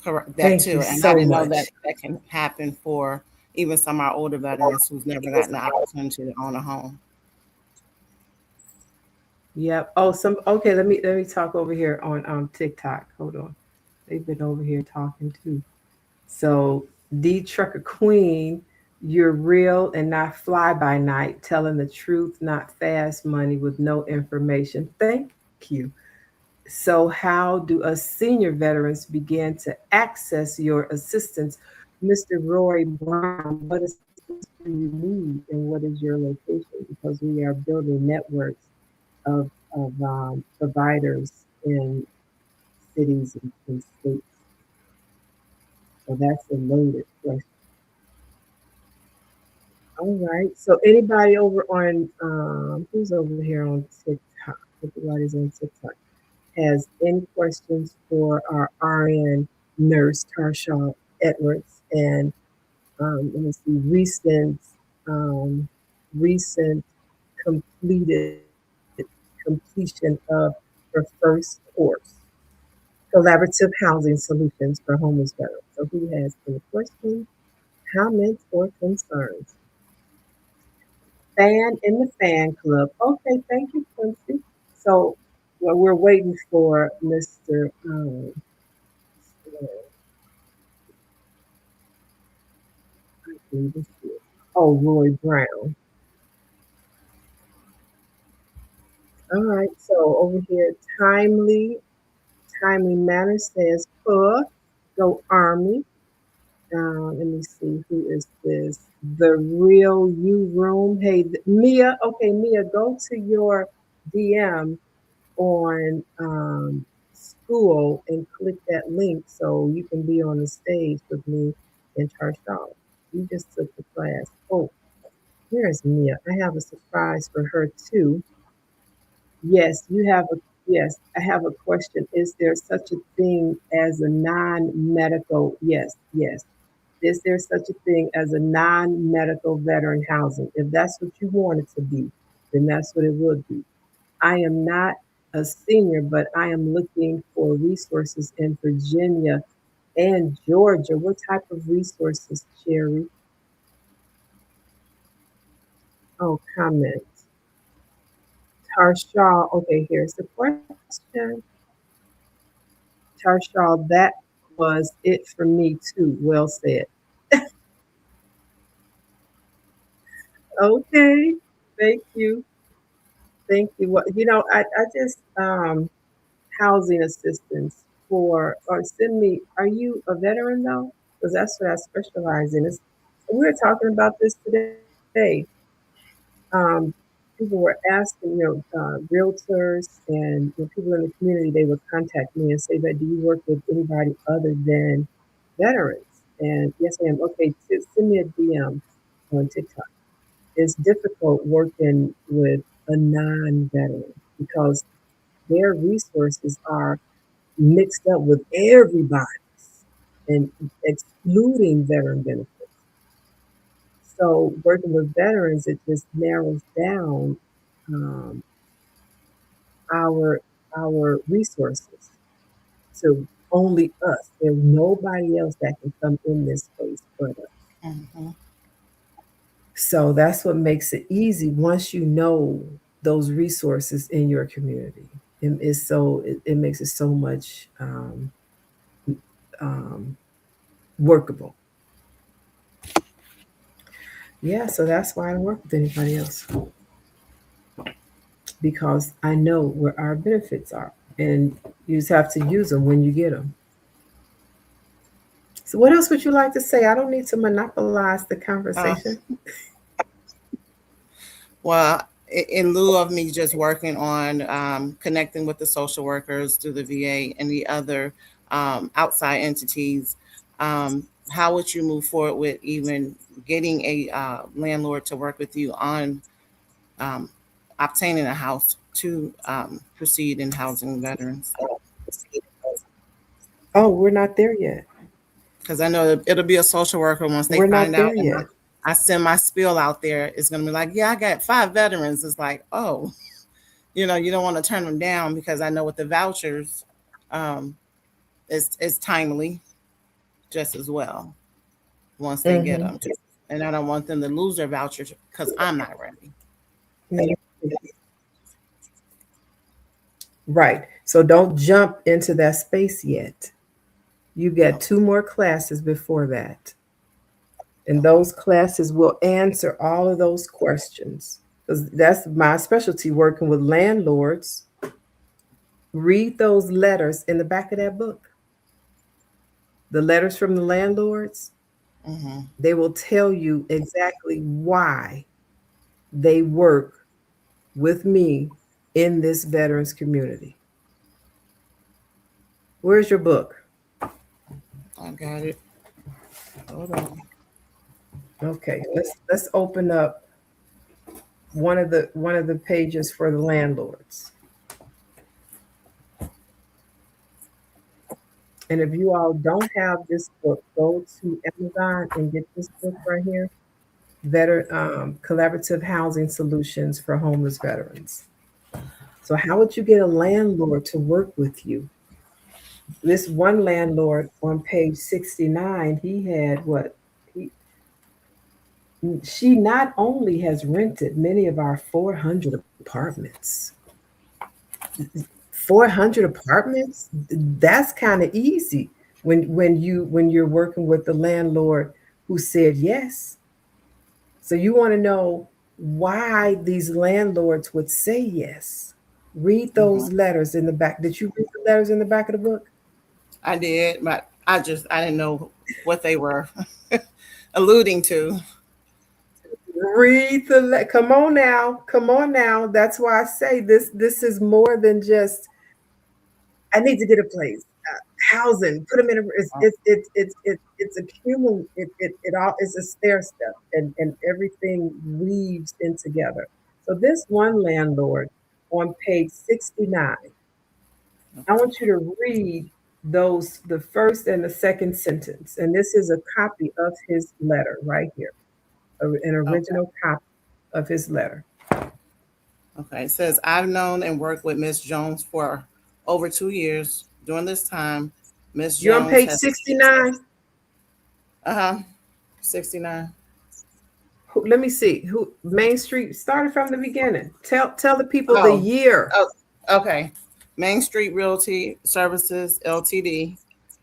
[SPEAKER 3] Correct, that
[SPEAKER 1] Thank you
[SPEAKER 3] too. And I
[SPEAKER 1] so
[SPEAKER 3] didn't know that
[SPEAKER 1] much.
[SPEAKER 3] that can happen for even some of our older veterans who's never gotten the opportunity to own a home.
[SPEAKER 1] Yep. Oh, some okay. Let me talk over here on TikTok. Hold on. They've been over here talking too. So D Trucker Queen, you're real and not fly by night, telling the truth, not fast money with no information. Thank you. So, how do us senior veterans begin to access your assistance? Mr. Roy Brown, what assistance do you need and what is your location? Because we are building networks of providers in cities and states. So, that's a loaded question. All right. So, anybody over on, who's over here on TikTok? Everybody's on TikTok. Has any questions for our RN nurse, Tarsha Edwards, and let me see, um, recent completed completion of her first course, Collaborative Housing Solutions for Homeless Veterans. So who has any questions, comments, or concerns? Fan in the fan club. Okay, thank you, Quincy. So well, we're waiting for Mr. Oh, Roy Brown. All right, so over here, timely manner says, "Puh, go Army." Let me see, who is this? The real you room. Hey, Mia. Okay, Mia, go to your DM on school and click that link so you can be on the stage with me and Charshal. You just took the class. Oh, where's Mia? I have a surprise for her too. Yes, you have a yes, I have a question. Is there such a thing as a non-medical? Yes, yes. Is there such a thing as a non-medical veteran housing? If that's what you want it to be, then that's what it would be. I am not a senior, but I am looking for resources in Virginia and Georgia. What type of resources, Cherry? Oh, comment. Tarshaw, okay, here's the question. Tarshaw, that was it for me too. Well said. Okay, thank you. Thank you. Well, I just housing assistance for or send me. Are you a veteran though? Because that's what I specialize in. We were talking about this today. Um, People were asking, realtors and people in the community. They would contact me and say, "That do you work with anybody other than veterans?" And yes, I am. Okay, send me a DM on TikTok. It's difficult working with a non-veteran because their resources are mixed up with everybody's and excluding veteran benefits. So working with veterans, it just narrows down um, our resources to only us. There's nobody else that can come in this space but us.
[SPEAKER 3] Mm-hmm.
[SPEAKER 1] So that's what makes it easy once you know those resources in your community. It makes it so much um, workable. Yeah, so that's why I don't work with anybody else because I know where our benefits are, and you just have to use them when you get them. So, what else would you like to say? I don't need to monopolize the
[SPEAKER 3] Uh,
[SPEAKER 1] conversation.
[SPEAKER 3] well, in lieu of me just working on connecting with the social workers through the VA and the other outside entities, how would you move forward with even getting a landlord to work with you on um, obtaining a house to proceed in housing veterans?
[SPEAKER 1] Oh, we're not there yet.
[SPEAKER 3] Because I know it'll be a social worker once they
[SPEAKER 1] We're not
[SPEAKER 3] find
[SPEAKER 1] there
[SPEAKER 3] out, and
[SPEAKER 1] yet.
[SPEAKER 3] I send my spiel out there. It's gonna be like, yeah, I got 5 veterans. It's like, oh, you don't want to turn them down because I know with the vouchers, um, it's timely just as well once they get
[SPEAKER 1] Mm-hmm.
[SPEAKER 3] them, and I don't want them to lose their vouchers because I'm not ready.
[SPEAKER 1] Right. So don't jump into that space yet. You get
[SPEAKER 3] Okay.
[SPEAKER 1] 2 more classes before that. And those classes will answer all of those questions. Because that's my specialty working with landlords. Read those letters in the back of that book. The letters from the landlords,
[SPEAKER 3] Mm-hmm.
[SPEAKER 1] they will tell you exactly why they work with me in this veterans community. Where's your book?
[SPEAKER 3] I got it. Hold on.
[SPEAKER 1] Okay, let's open up one of the pages for the landlords. And if you all don't have this book, go to Amazon and get this book right here, Collaborative Housing Solutions for Homeless Veterans. So how would you get a landlord to work with you? This one landlord on page 69, he had what? He, she not only has rented many of our 400 apartments, 400 apartments, that's kind of easy when you're working with the landlord who said yes. So you want to know why these landlords would say yes. Read
[SPEAKER 3] Mm-hmm.
[SPEAKER 1] those letters in the back. Did you read the letters in the back of the book?
[SPEAKER 3] I did, but I didn't know what they were alluding to.
[SPEAKER 1] Read come on now, come on now. That's why I say this is more than just I need to get a place. Housing, put them in a. It's a human. It all is a stair step, and everything weaves in together. So this one landlord on page 69, I want you to read those the first and the second sentence, and this is a copy of his letter right here, an
[SPEAKER 3] Okay.
[SPEAKER 1] original copy of his letter.
[SPEAKER 3] Okay. It says, I've known and worked with Miss Jones for over 2 years. During this time, Miss
[SPEAKER 1] You're on
[SPEAKER 3] Jones
[SPEAKER 1] page
[SPEAKER 3] has,
[SPEAKER 1] 69.
[SPEAKER 3] 69.
[SPEAKER 1] Let me see. Who Main Street started from the beginning. Tell the people the
[SPEAKER 3] Oh,
[SPEAKER 1] year.
[SPEAKER 3] oh, okay. Main Street Realty Services Ltd,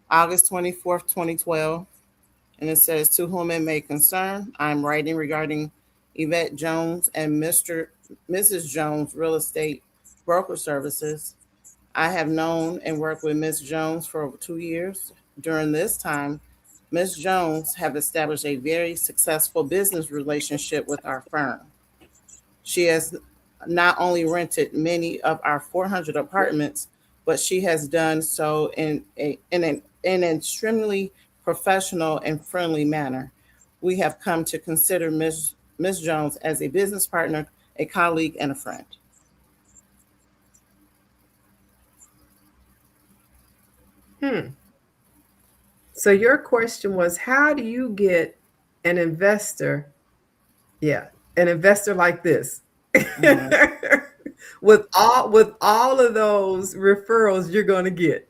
[SPEAKER 3] August 24th, 2012. And it says, to whom it may concern, I'm writing regarding Yvette Jones and Mrs. Jones Real Estate Broker Services. I have known and worked with Ms. Jones for over 2 years. During this time, Ms. Jones have established a very successful business relationship with our firm. She has not only rented many of our 400 apartments, but she has done so in an extremely professional and friendly manner. We have come to consider Ms. Jones as a business partner a colleague, and a friend.
[SPEAKER 1] Hmm. So your question was, how do you get an investor? Yeah, an investor like this.
[SPEAKER 3] Hmm.
[SPEAKER 1] With all of those referrals you're going to get.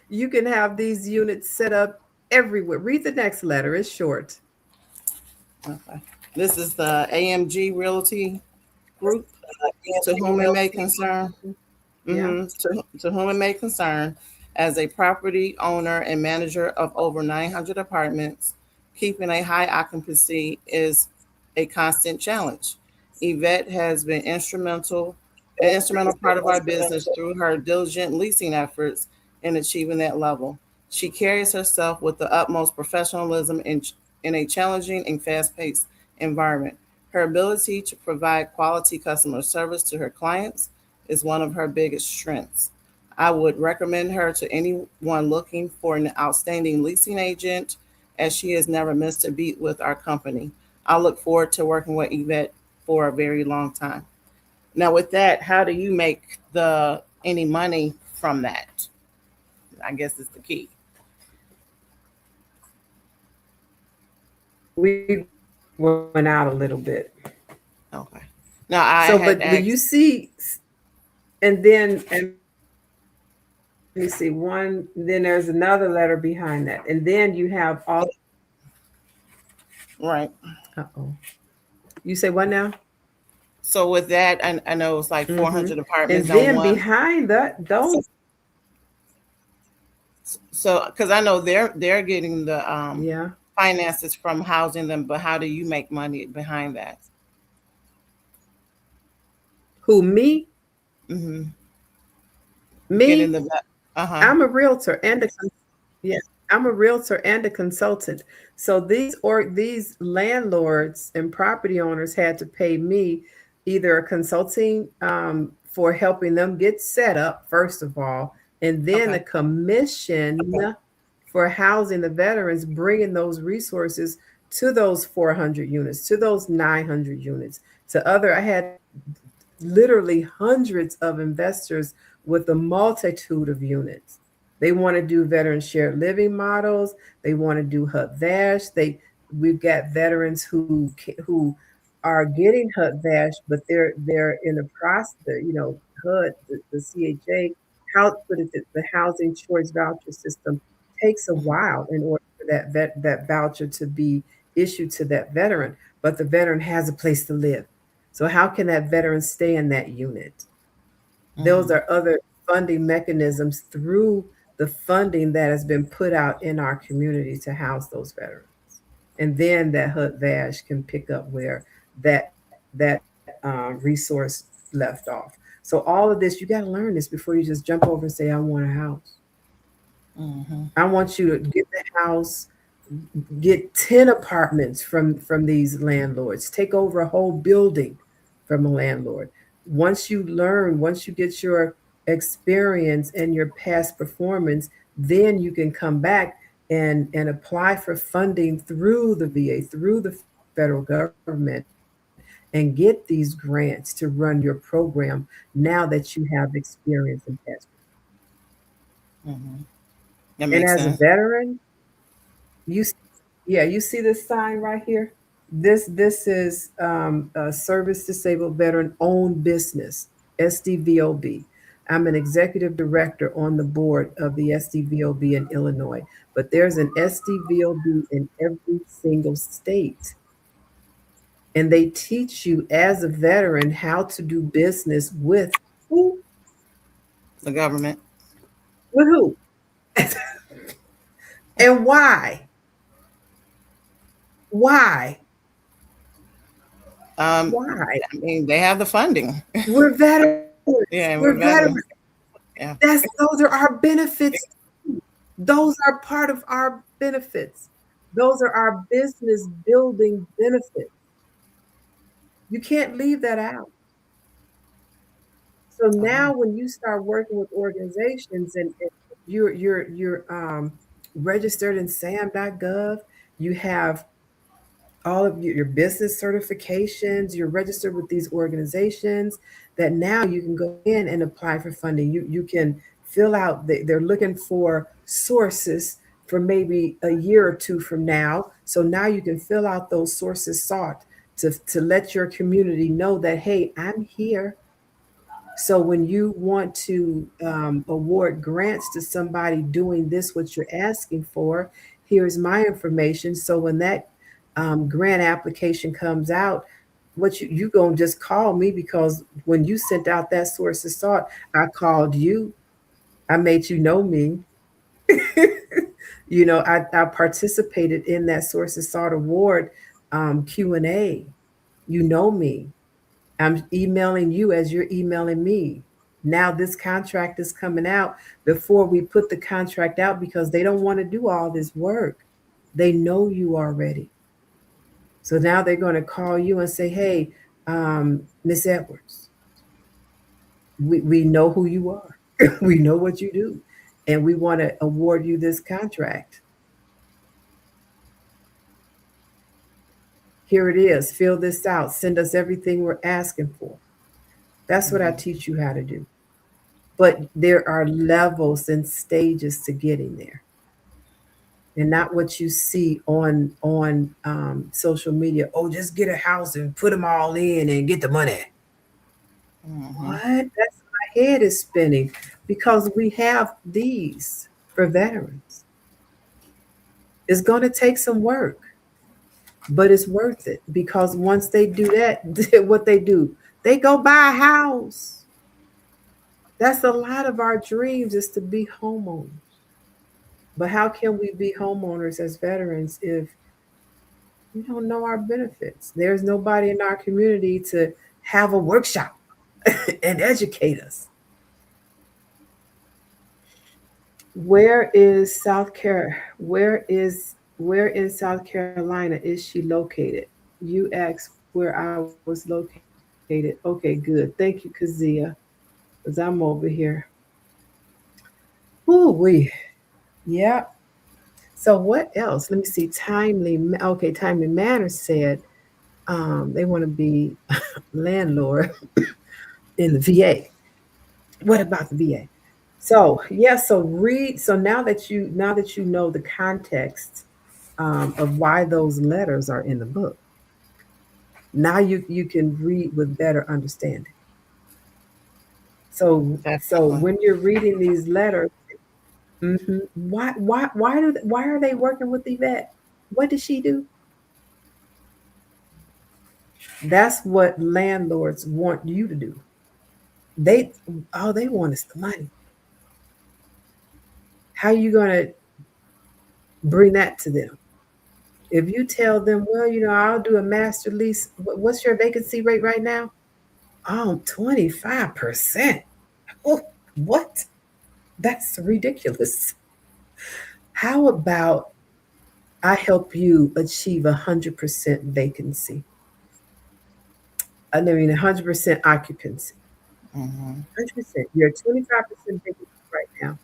[SPEAKER 1] You can have these units set up everywhere. Read the next letter, it's short.
[SPEAKER 3] Okay. This is the AMG Realty Group, to whom it may concern.
[SPEAKER 1] Yeah.
[SPEAKER 3] To whom it may concern, as a property owner and manager of over 900 apartments, keeping a high occupancy is a constant challenge. Yvette has been an instrumental part of our business through her diligent leasing efforts in achieving that level. She carries herself with the utmost professionalism in a challenging and fast-paced environment. Her ability to provide quality customer service to her clients is one of her biggest strengths. I would recommend her to anyone looking for an outstanding leasing agent, as she has never missed a beat with our company. I look forward to working with Yvette for a very long time. Now, with that, how do you make the any money from that? I guess is the key.
[SPEAKER 1] We went out a little bit.
[SPEAKER 3] Okay. Now I
[SPEAKER 1] So,
[SPEAKER 3] had
[SPEAKER 1] but you
[SPEAKER 3] asked.
[SPEAKER 1] see, and let me see one. Then there's another letter behind that, and then you have all.
[SPEAKER 3] Right.
[SPEAKER 1] Uh-oh. You say what now?
[SPEAKER 3] So with that, I know it's like
[SPEAKER 1] Mm-hmm.
[SPEAKER 3] 400 apartments
[SPEAKER 1] And
[SPEAKER 3] on
[SPEAKER 1] then
[SPEAKER 3] one.
[SPEAKER 1] behind that, those.
[SPEAKER 3] So because I know they're getting the
[SPEAKER 1] Yeah.
[SPEAKER 3] finances from housing them, but how do you make money behind that?
[SPEAKER 1] Who, me?
[SPEAKER 3] Mm-hmm. Getting
[SPEAKER 1] Me?
[SPEAKER 3] the uh-huh.
[SPEAKER 1] I'm a realtor and a yeah, I'm a realtor and a consultant. So these landlords and property owners had to pay me either a consulting for helping them get set up first of all, and then
[SPEAKER 3] Okay.
[SPEAKER 1] a commission for housing the veterans, bringing those resources to those 400 units, to those 900 units, to other. I had literally hundreds of investors with a multitude of units. They want to do veteran shared living models. They want to do HUD Vash. We've got veterans who are getting HUD Vash, but they're in the process. HUD, the CHA, the housing choice voucher system takes a
[SPEAKER 3] Mhm.
[SPEAKER 1] while in order for that voucher to be issued to that veteran. But the veteran has a place to live. So how can that veteran stay in that unit? Those
[SPEAKER 3] Mhm.
[SPEAKER 1] are other funding mechanisms through the funding that has been put out in our community to house those veterans. And then that HUD VASH can pick up where that resource left off. So all of this, you got to learn this before you just jump over and say, I want a house.
[SPEAKER 3] Mhm.
[SPEAKER 1] I want you to get the house, get 10 apartments from these landlords, take over a whole building from a landlord. Once you get your experience and your past performance, then you can come back and apply for funding through the VA, through the federal government, and get these grants to run your program now that you have experience and past.
[SPEAKER 3] Mhm. That
[SPEAKER 1] And
[SPEAKER 3] makes
[SPEAKER 1] as a
[SPEAKER 3] sense.
[SPEAKER 1] veteran, you yeah, you see this sign right here. This is a service disabled veteran owned business, SDVOB. I'm an executive director on the board of the SDVOB in Illinois, but there's an SDVOB in every single state. And they teach you as a veteran how to do business with who?
[SPEAKER 3] The government.
[SPEAKER 1] With who? And why? Why?
[SPEAKER 3] Um,
[SPEAKER 1] Why?
[SPEAKER 3] I mean, they have the funding.
[SPEAKER 1] We're veterans.
[SPEAKER 3] Yeah, and
[SPEAKER 1] We're
[SPEAKER 3] we're
[SPEAKER 1] veterans.
[SPEAKER 3] veterans. Yeah.
[SPEAKER 1] Those are our benefits. Those are part of our benefits. Those are our business building benefits. You can't leave that out. So
[SPEAKER 3] Uh-huh.
[SPEAKER 1] now when you start working with organizations and you're registered in sam.gov, you have all of your business certifications, you're registered with these organizations, that now you can go in and apply for funding. You can fill out, they're looking for sources for maybe a year or two from now. So now you can fill out those sources sought to let your community know that, hey, I'm here. So when you want to award grants to somebody doing this, what you're asking for, here's my information. So when that grant application comes out, what you gonna just call me, because when you sent out that source of sought, I called you. I made you know me. I participated in that source of sought award Q&A. You know me. I'm emailing you as you're emailing me. Now this contract is coming out before we put the contract out, because they don't want to do all this work. They know you already. So now they're going to call you and say, hey, Miss Edwards, we know who you are. We know what you do. And we want to award you this contract. Here it is. Fill this out. Send us everything we're asking for. That's what I
[SPEAKER 3] Mhm.
[SPEAKER 1] teach you how to do. But there are levels and stages to getting there, and not what you see on social media. Oh, just get a house and put them all in and get the money.
[SPEAKER 3] Mhm.
[SPEAKER 1] What? That's, my head is spinning, because we have these for veterans. It's going to take some work, but it's worth it, because once they do that, what they do, they go buy a house. That's a lot of our dreams, is to be homeowners. But how can we be homeowners as veterans if we don't know our benefits? There's nobody in our community to have a workshop and educate us. Where is South Carolina? Where in South Carolina is she located? You asked where I was located. Okay, good. Thank you, Kazia, because I'm over here. Ooh, yeah. So what else? Let me see. Timely Manner said they want to be landlord in the VA. What about the VA? So yeah, so read. So now that you know the context of why those letters are in the book, now you can read with better understanding. So
[SPEAKER 3] Definitely.
[SPEAKER 1] when you're reading these letters, mhm, why are they working with Yvette? What did she do? That's what landlords want you to do. They All they want is the money. How you gonna bring that to them? If you tell them, well, I'll do a master lease. What's your vacancy rate right now? Oh, 25%. Oh, what? That's ridiculous. How about I help you achieve 100% vacancy? I mean, 100% occupancy.
[SPEAKER 3] Mhm.
[SPEAKER 1] 100%. You're 25% vacancy right now.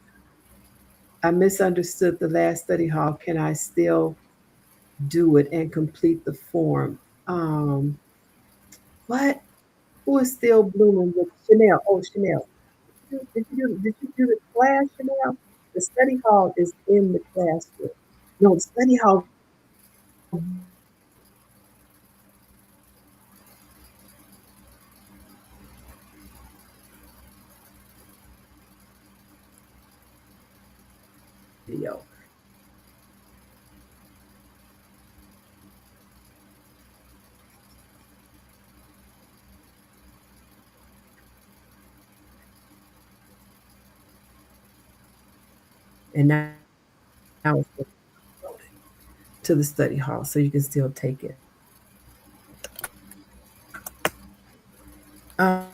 [SPEAKER 1] I misunderstood the last study hall. Can I still do it and complete the form? Um, what? Who is still blooming with Chanel? Oh, Chanel. Did you do the class, Chanel? The study hall is in the classroom. No, the study hall video. And now it's to the study hall, so you can still take it. Um,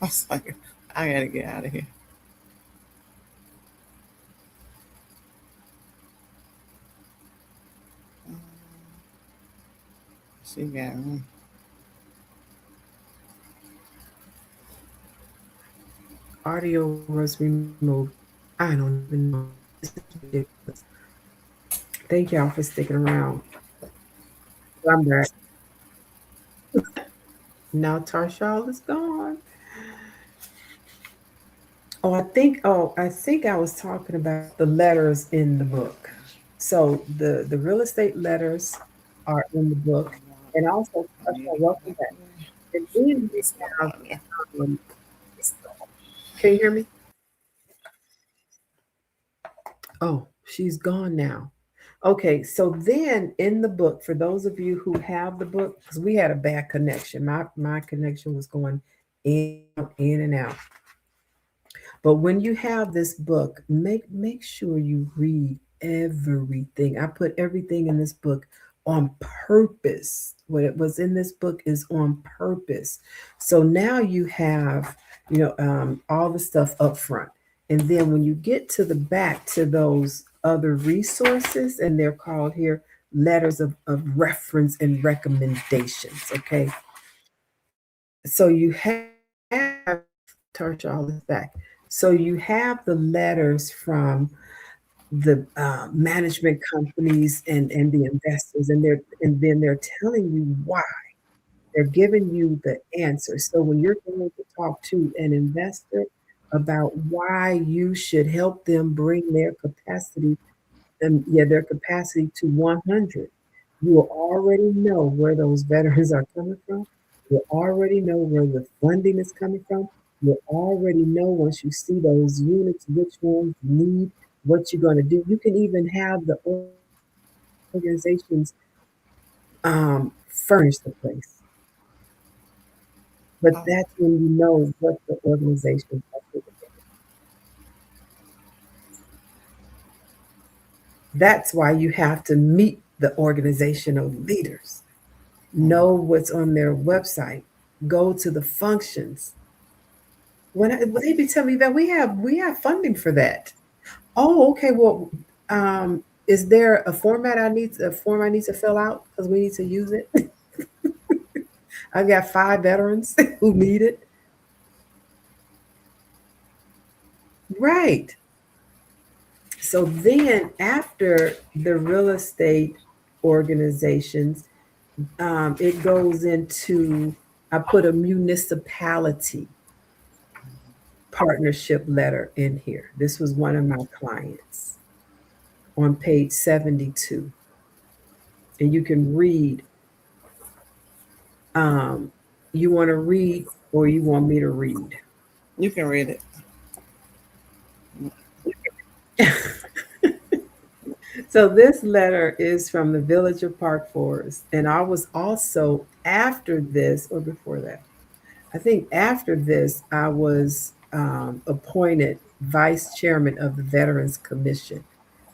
[SPEAKER 3] I was like, I gotta get out of here. She got me.
[SPEAKER 1] Audio was removed. I don't even know. This is ridiculous. Thank y'all for sticking around. I'm back. Now Tarshal is gone. I think I was talking about the letters in the book. So the real estate letters are in the book, and also
[SPEAKER 3] I need
[SPEAKER 1] Tarshal,
[SPEAKER 3] to go
[SPEAKER 1] welcome
[SPEAKER 3] back
[SPEAKER 1] back.
[SPEAKER 3] away.
[SPEAKER 1] And then we
[SPEAKER 3] It's not
[SPEAKER 1] have,
[SPEAKER 3] on there.
[SPEAKER 1] um, can you hear me? Oh, she's gone now. Okay, so then in the book, for those of you who have the book, because we had a bad connection, my connection was going in and out. But when you have this book, make sure you read everything. I put everything in this book on purpose. What it was in this book is on purpose. So now you have, all the stuff up front. And then when you get to the back to those other resources, and they're called here letters of reference and recommendations. Okay. So you have Tarsha all this back. So you have the letters from the management companies and the investors, and then they're telling you why. They're giving you the answer. So when you're going to talk to an investor about why you should help them bring their capacity and their capacity to 100, you will already know where those veterans are coming from. You'll already know where the funding is coming from. You'll already know once you see those units which ones need, what you're going to do. You can even have the organizations furnish the place, but
[SPEAKER 3] Oh,
[SPEAKER 1] that's when you know what the organization is. That's why you have to meet the organizational leaders, know what's on their website, go to the functions. When they be telling me that we have funding for that. Oh, okay. Well, is there a form I need to fill out because we need to use it? I've got 5 veterans who need it. Right. So then after the real estate organizations, it goes into, I put a municipality partnership letter in here. This was one of my clients on page 72. And you can read, um, you want to read or you want me to read?
[SPEAKER 3] you can read it.
[SPEAKER 1] So this letter is from the village of Park Forest. And I was also after this, or before that, I think after this, I was appointed vice chairman of the Veterans Commission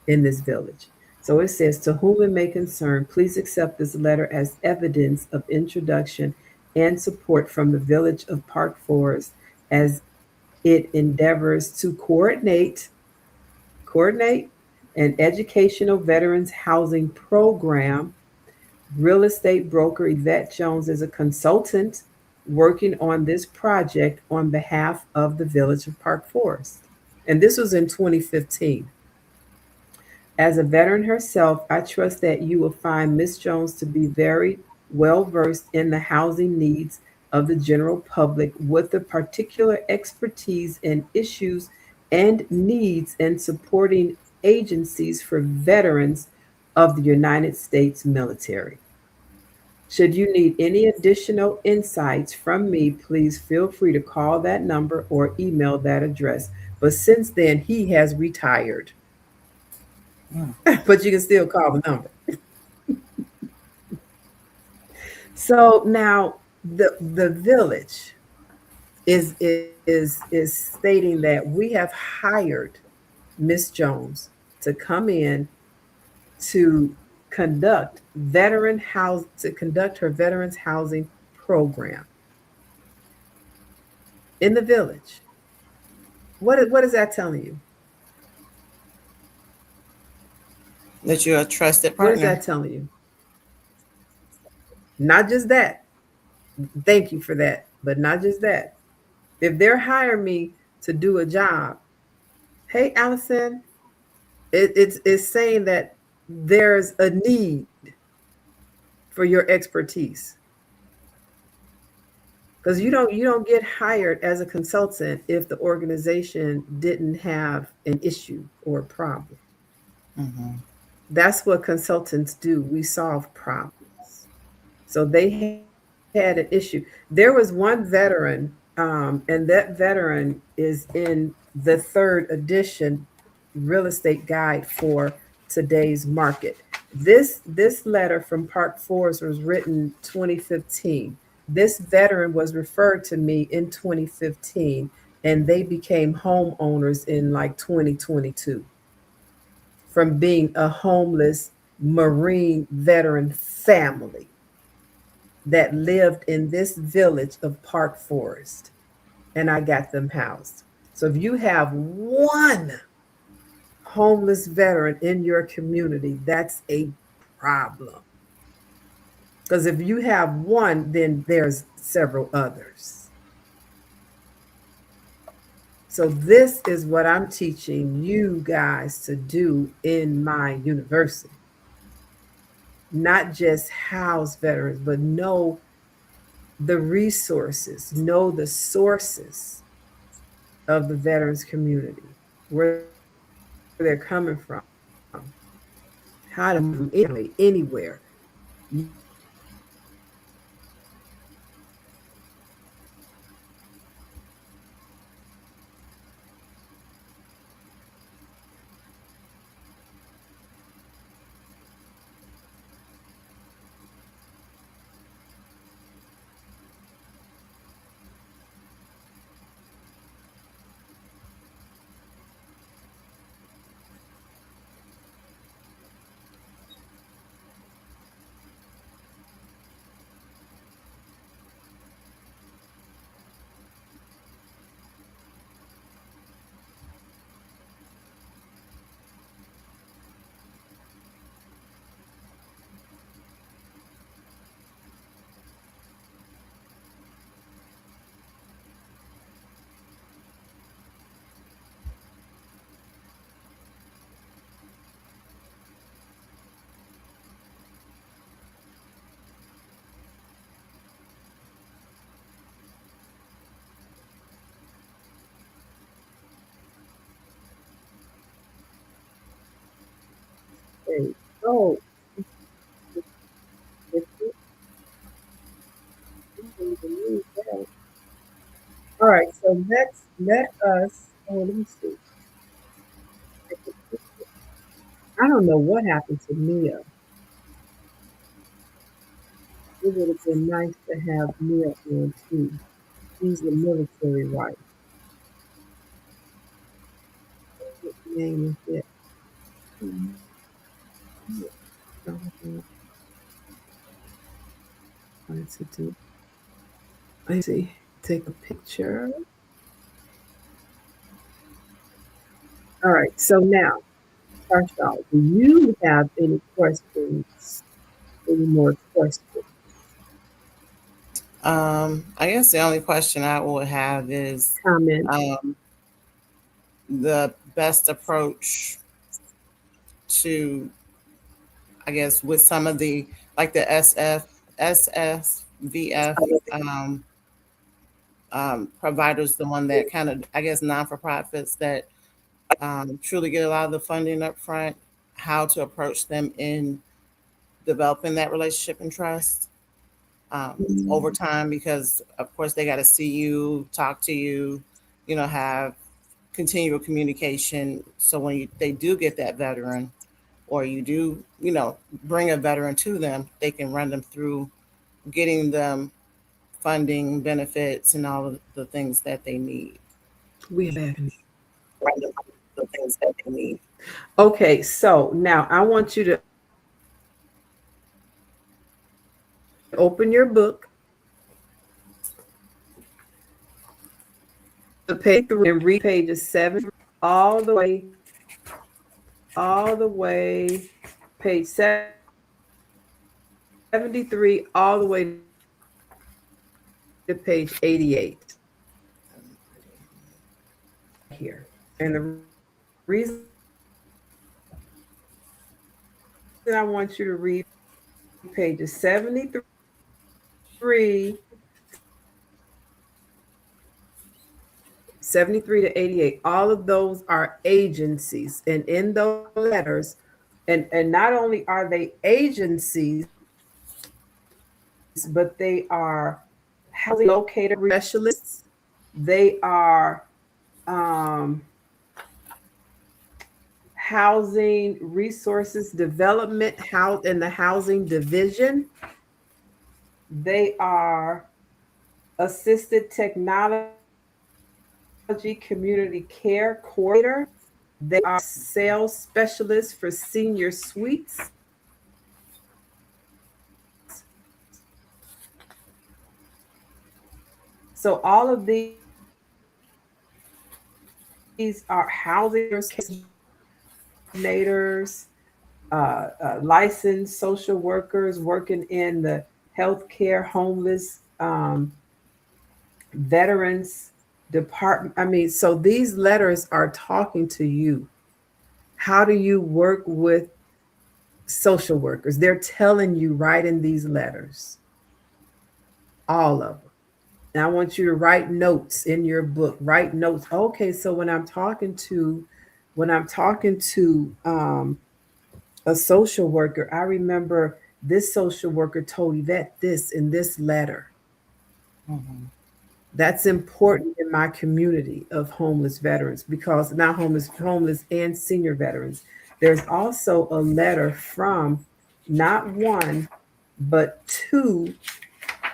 [SPEAKER 1] in this village. So it says, to whom it may concern, please accept this letter as evidence of introduction and support from the village of Park Forest as it endeavors to coordinate an educational veterans housing program. Real estate broker Yvette Jones is a consultant working on this project on behalf of the village of Park Forest. And this was in 2015. As a veteran herself, I trust that you will find Ms. Jones to be very well versed in the housing needs of the general public with the particular expertise in issues and needs in supporting agencies for veterans of the United States military. Should you need any additional insights from me, please feel free to call that number or email that address. But since then, he has retired,
[SPEAKER 3] Mm.
[SPEAKER 1] but you can still call the number. So now the village is stating that we have hired Miss Jones to come in to conduct her veterans housing program. in the village. What is that telling you?
[SPEAKER 3] That you're a trusted
[SPEAKER 1] What is
[SPEAKER 3] partner.
[SPEAKER 1] that telling you? Not just that. Thank you for that. But not just that. If they're hiring me to do a job, hey Allison, it's saying that there's a need for your expertise. Because you don't get hired as a consultant if the organization didn't have an issue or a problem.
[SPEAKER 3] Mm-hmm.
[SPEAKER 1] That's what consultants do. We solve problems. So they had an issue. There was one veteran, and that veteran is in the third edition real estate guide for today's market. This letter from Park Forest was written 2015. This veteran was referred to me in 2015, and they became homeowners in like 2022 from being a homeless Marine veteran family that lived in this village of Park Forest, and I got them housed. So if you have one homeless veteran in your community, that's a problem. Because if you have one, then there's several others. So this is what I'm teaching you guys to do in my university. Not just house veterans, but know the resources, know the sources of the veterans community, where they're coming from, how to move them anywhere. You can move them straight. Oh, if you can believe that. All right, so let us. Oh, let me see. I don't know what happened to Mia. It would have been nice to have Mia on too. She's a military wife. What name is it? Hmm, I don't know what to do. I see. Take a picture. All right. So now, Marshall, do you have any questions? Any more questions?
[SPEAKER 3] I guess the only question I would have is
[SPEAKER 1] Comments?
[SPEAKER 3] um, the best approach to, I guess, with some of the like the SSVF providers, the one that kind of, I guess, non for profits that truly get a lot of the funding up front, how to approach them in developing that relationship and trust over time, because of course they got to see you, talk to you, have continual communication. So when they do get that veteran, or you do, bring a veteran to them, they can run them through getting them funding, benefits, and all of the things that they need.
[SPEAKER 1] We are back.
[SPEAKER 3] Run them through the things that they need.
[SPEAKER 1] Okay, so now I want you to open your book the page through and read pages 7 all the way, all the way, page 73, all the way to page 88. Here. And the reason I want you to read pages 73 to 88, all of those are agencies. And in those letters, and not only are they agencies, but they are housing locator specialists. They are um, housing resources development house in the housing division. They are assisted technology community care coordinator. They are sales specialists for senior suites. So all of these are housing coordinators, licensed social workers working in the healthcare, homeless, veterans department. I mean, so these letters are talking to you. How do you work with social workers? They're telling you right in these letters, all of them. And I want you to write notes in your book. Write notes. Okay, so when I'm talking to a social worker, I remember this social worker told Yvette this in this letter.
[SPEAKER 3] Mm-hmm.
[SPEAKER 1] That's important in my community of homeless veterans, because not homeless and senior veterans. There's also a letter from not one, but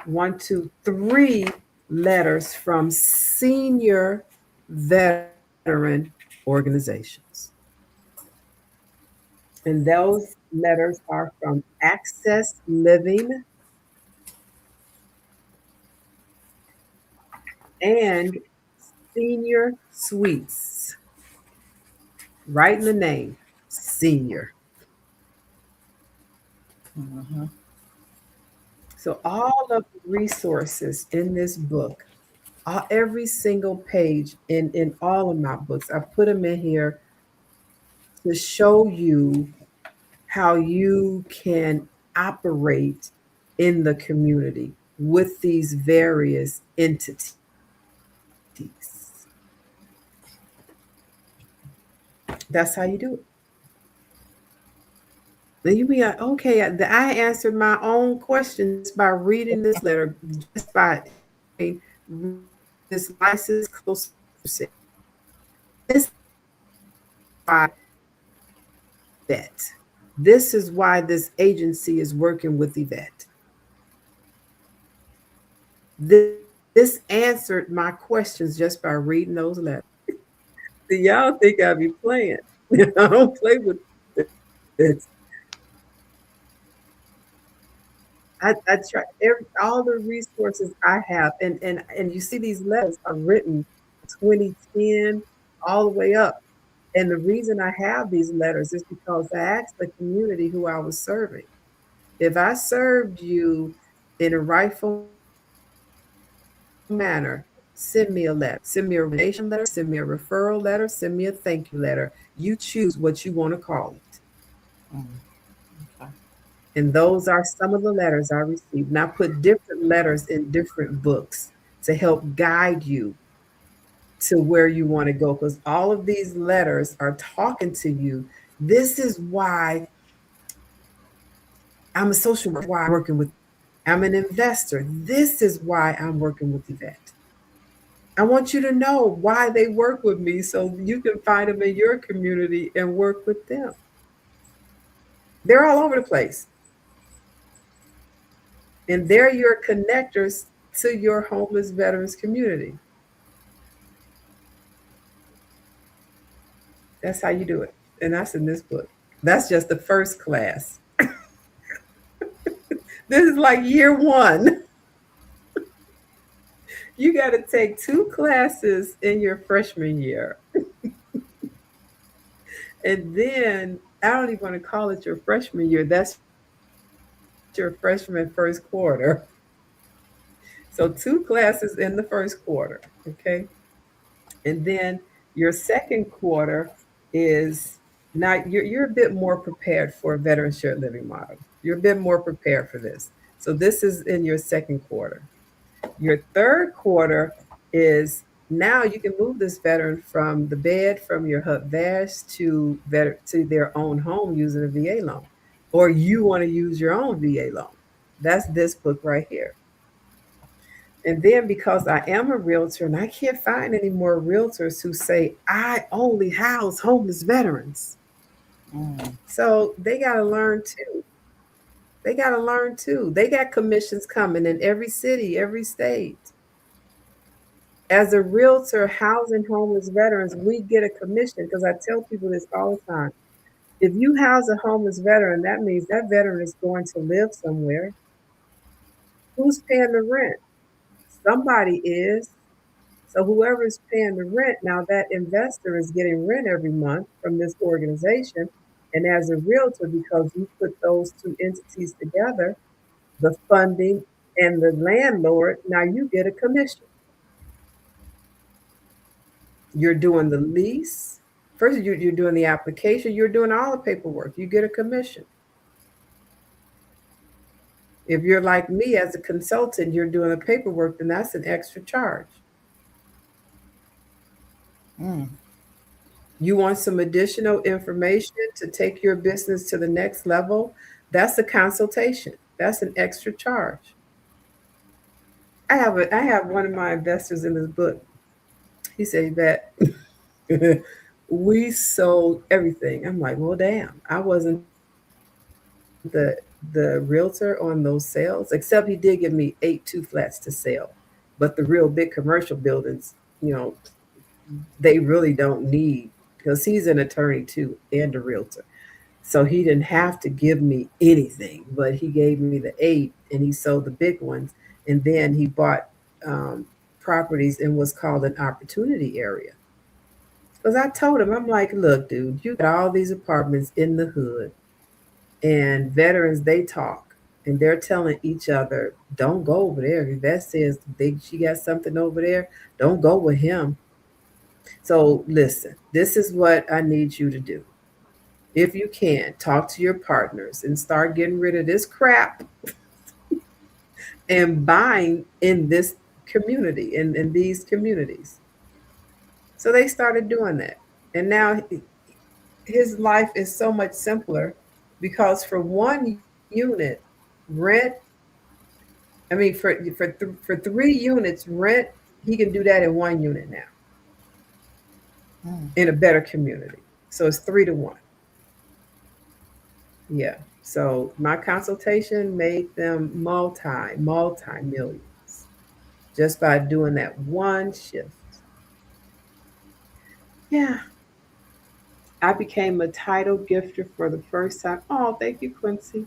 [SPEAKER 1] one, two, three letters from senior veteran organizations. And those letters are from Access Living and Senior Suites. Right in the name, senior.
[SPEAKER 3] Mm-hmm.
[SPEAKER 1] So all of the resources in this book, every single page in all of my books, I put them in here to show you how you can operate in the community with these various entities. That's how you do it. Then you be like, okay, I answered my own question just by reading this letter, just by this licensed close person. This why Yvette. This is why this agency is working with Yvette. This answered my questions just by reading those letters. See, y'all think I be playing. I don't play with this. I try all the resources I have, and you see these letters are written 2010 all the way up. And the reason I have these letters is because I asked the community who I was serving. If I served you in a rightful manner, send me a letter. Send me a recommendation letter, send me a referral letter, send me a thank you letter. You choose what you want to call it.
[SPEAKER 3] Mm-hmm. Okay.
[SPEAKER 1] And those are some of the letters I received. And I put different letters in different books to help guide you to where you want to go. Because all of these letters are talking to you. This is why I'm a social worker, why I'm working with. I'm an investor. This is why I'm working with Yvette. I want you to know why they work with me so you can find them in your community and work with them. They're all over the place. And they're your connectors to your homeless veterans community. That's how you do it. And that's in this book. That's just the first class. This is like year one. You got to take two classes in your freshman year. And then I don't even want to call it your freshman year. That's your freshman first quarter. So two classes in the first quarter. Okay. And then your second quarter is now you're a bit more prepared for a veteran shared living model. You're a bit more prepared for this. So this is in your second quarter. Your third quarter is now you can move this veteran from the bed from your hut vash to their own home using a VA loan, or you want to use your own VA loan. That's this book right here. And then because I am a realtor and I can't find any more realtors who say I only house homeless veterans.
[SPEAKER 3] Mm.
[SPEAKER 1] So they got to learn too. They got to learn too. They got commissions coming in every city, every state. As a realtor housing homeless veterans, we get a commission because I tell people this all the time. If you house a homeless veteran, that means that veteran is going to live somewhere. Who's paying the rent? Somebody is. So whoever is paying the rent, now that investor is getting rent every month from this organization. And as a realtor, because you put those two entities together, the funding and the landlord, now you get a commission. You're doing the lease. First, you're doing the application. You're doing all the paperwork. You get a commission. If you're like me as a consultant, you're doing the paperwork, then that's an extra charge.
[SPEAKER 3] Mm.
[SPEAKER 1] You want some additional information to take your business to the next level, that's a consultation. That's an extra charge. I have one of my investors in this book. He said that we sold everything. I'm like, well, damn, I wasn't the realtor on those sales, except he did give me 8 2 flats to sell. But the real big commercial buildings, you know, they really don't need, because he's an attorney too and a realtor. So he didn't have to give me anything, but he gave me the 8 and he sold the big ones. And then he bought um, properties in what's called an opportunity area. Because I told him, I'm like, look, dude, you got all these apartments in the hood, and veterans, they talk and they're telling each other, don't go over there. Yvette says she got something over there. Don't go with him. So listen, this is what I need you to do. If you can, talk to your partners and start getting rid of this crap and buying in this community, in these communities. So they started doing that. And now his life is so much simpler because for one unit, rent, I mean, for 3 units, rent, he can do that in 1 unit now
[SPEAKER 3] Mm.
[SPEAKER 1] in a better community. So it's 3 to 1. Yeah. So my consultation made them multi millions just by doing that one shift. Yeah. I became a title gifter for the first time. Oh, thank you, Quincy.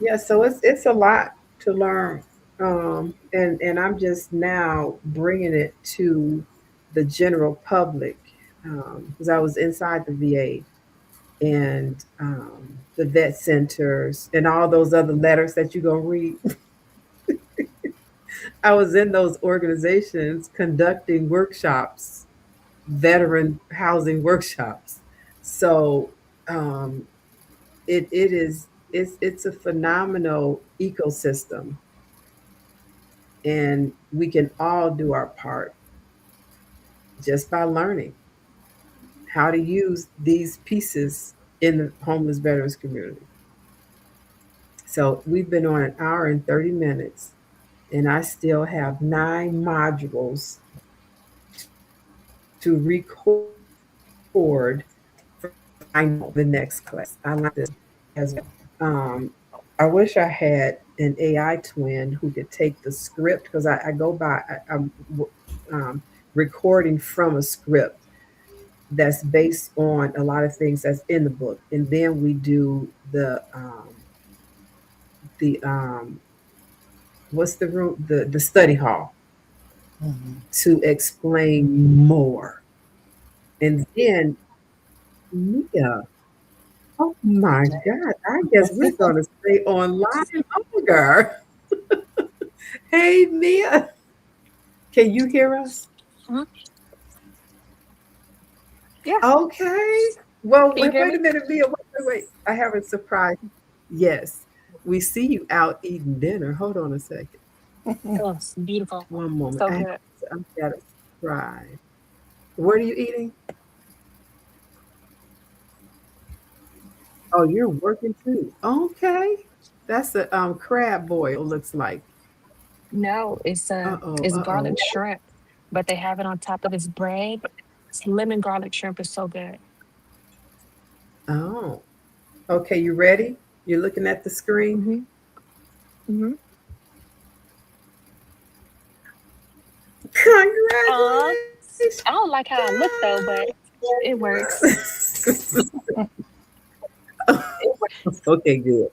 [SPEAKER 1] Yeah, so it's a lot to learn, and I'm just now bringing it to the general public because I was inside the VA and the vet centers and all those other letters that you go read. I was in those organizations conducting workshops, veteran housing workshops. So um, it is it's a phenomenal ecosystem, and we can all do our part just by learning how to use these pieces in the homeless veterans community. So we've been on an hour and 30 minutes, and I still have 9 modules to record for the final, the next class. I like this as well. I wish I had an AI twin who could take the script because I go by, I'm um, recording from a script that's based on a lot of things that's in the book. And then we do the what's the room? The study hall
[SPEAKER 3] Mhm.
[SPEAKER 1] to explain more. And then Mia, oh my God, I guess we're gonna stay online longer. Hey Mia, can you hear us?
[SPEAKER 4] Mhm. Yeah.
[SPEAKER 1] Okay. Well,
[SPEAKER 4] Can you hear
[SPEAKER 1] wait a
[SPEAKER 4] me?
[SPEAKER 1] minute, Mia. Wait. I have a surprise. Yes, we see you out eating dinner. Hold on a second.
[SPEAKER 4] Oh, it's beautiful.
[SPEAKER 1] One moment.
[SPEAKER 4] So good.
[SPEAKER 1] I've got a surprise. What are you eating? Oh, you're working too. Okay. That's a crab boil, looks like.
[SPEAKER 4] No,
[SPEAKER 1] Uh-oh,
[SPEAKER 4] it's
[SPEAKER 1] uh-oh.
[SPEAKER 4] garlic shrimp, but they have it on top of this bread. It's lemon garlic shrimp is so good.
[SPEAKER 1] Oh. Okay, you ready? You're looking at the screen?
[SPEAKER 4] Hmm. Hmm. Uh, I don't like how I look though, but it works.
[SPEAKER 1] Congratulations. Okay, good.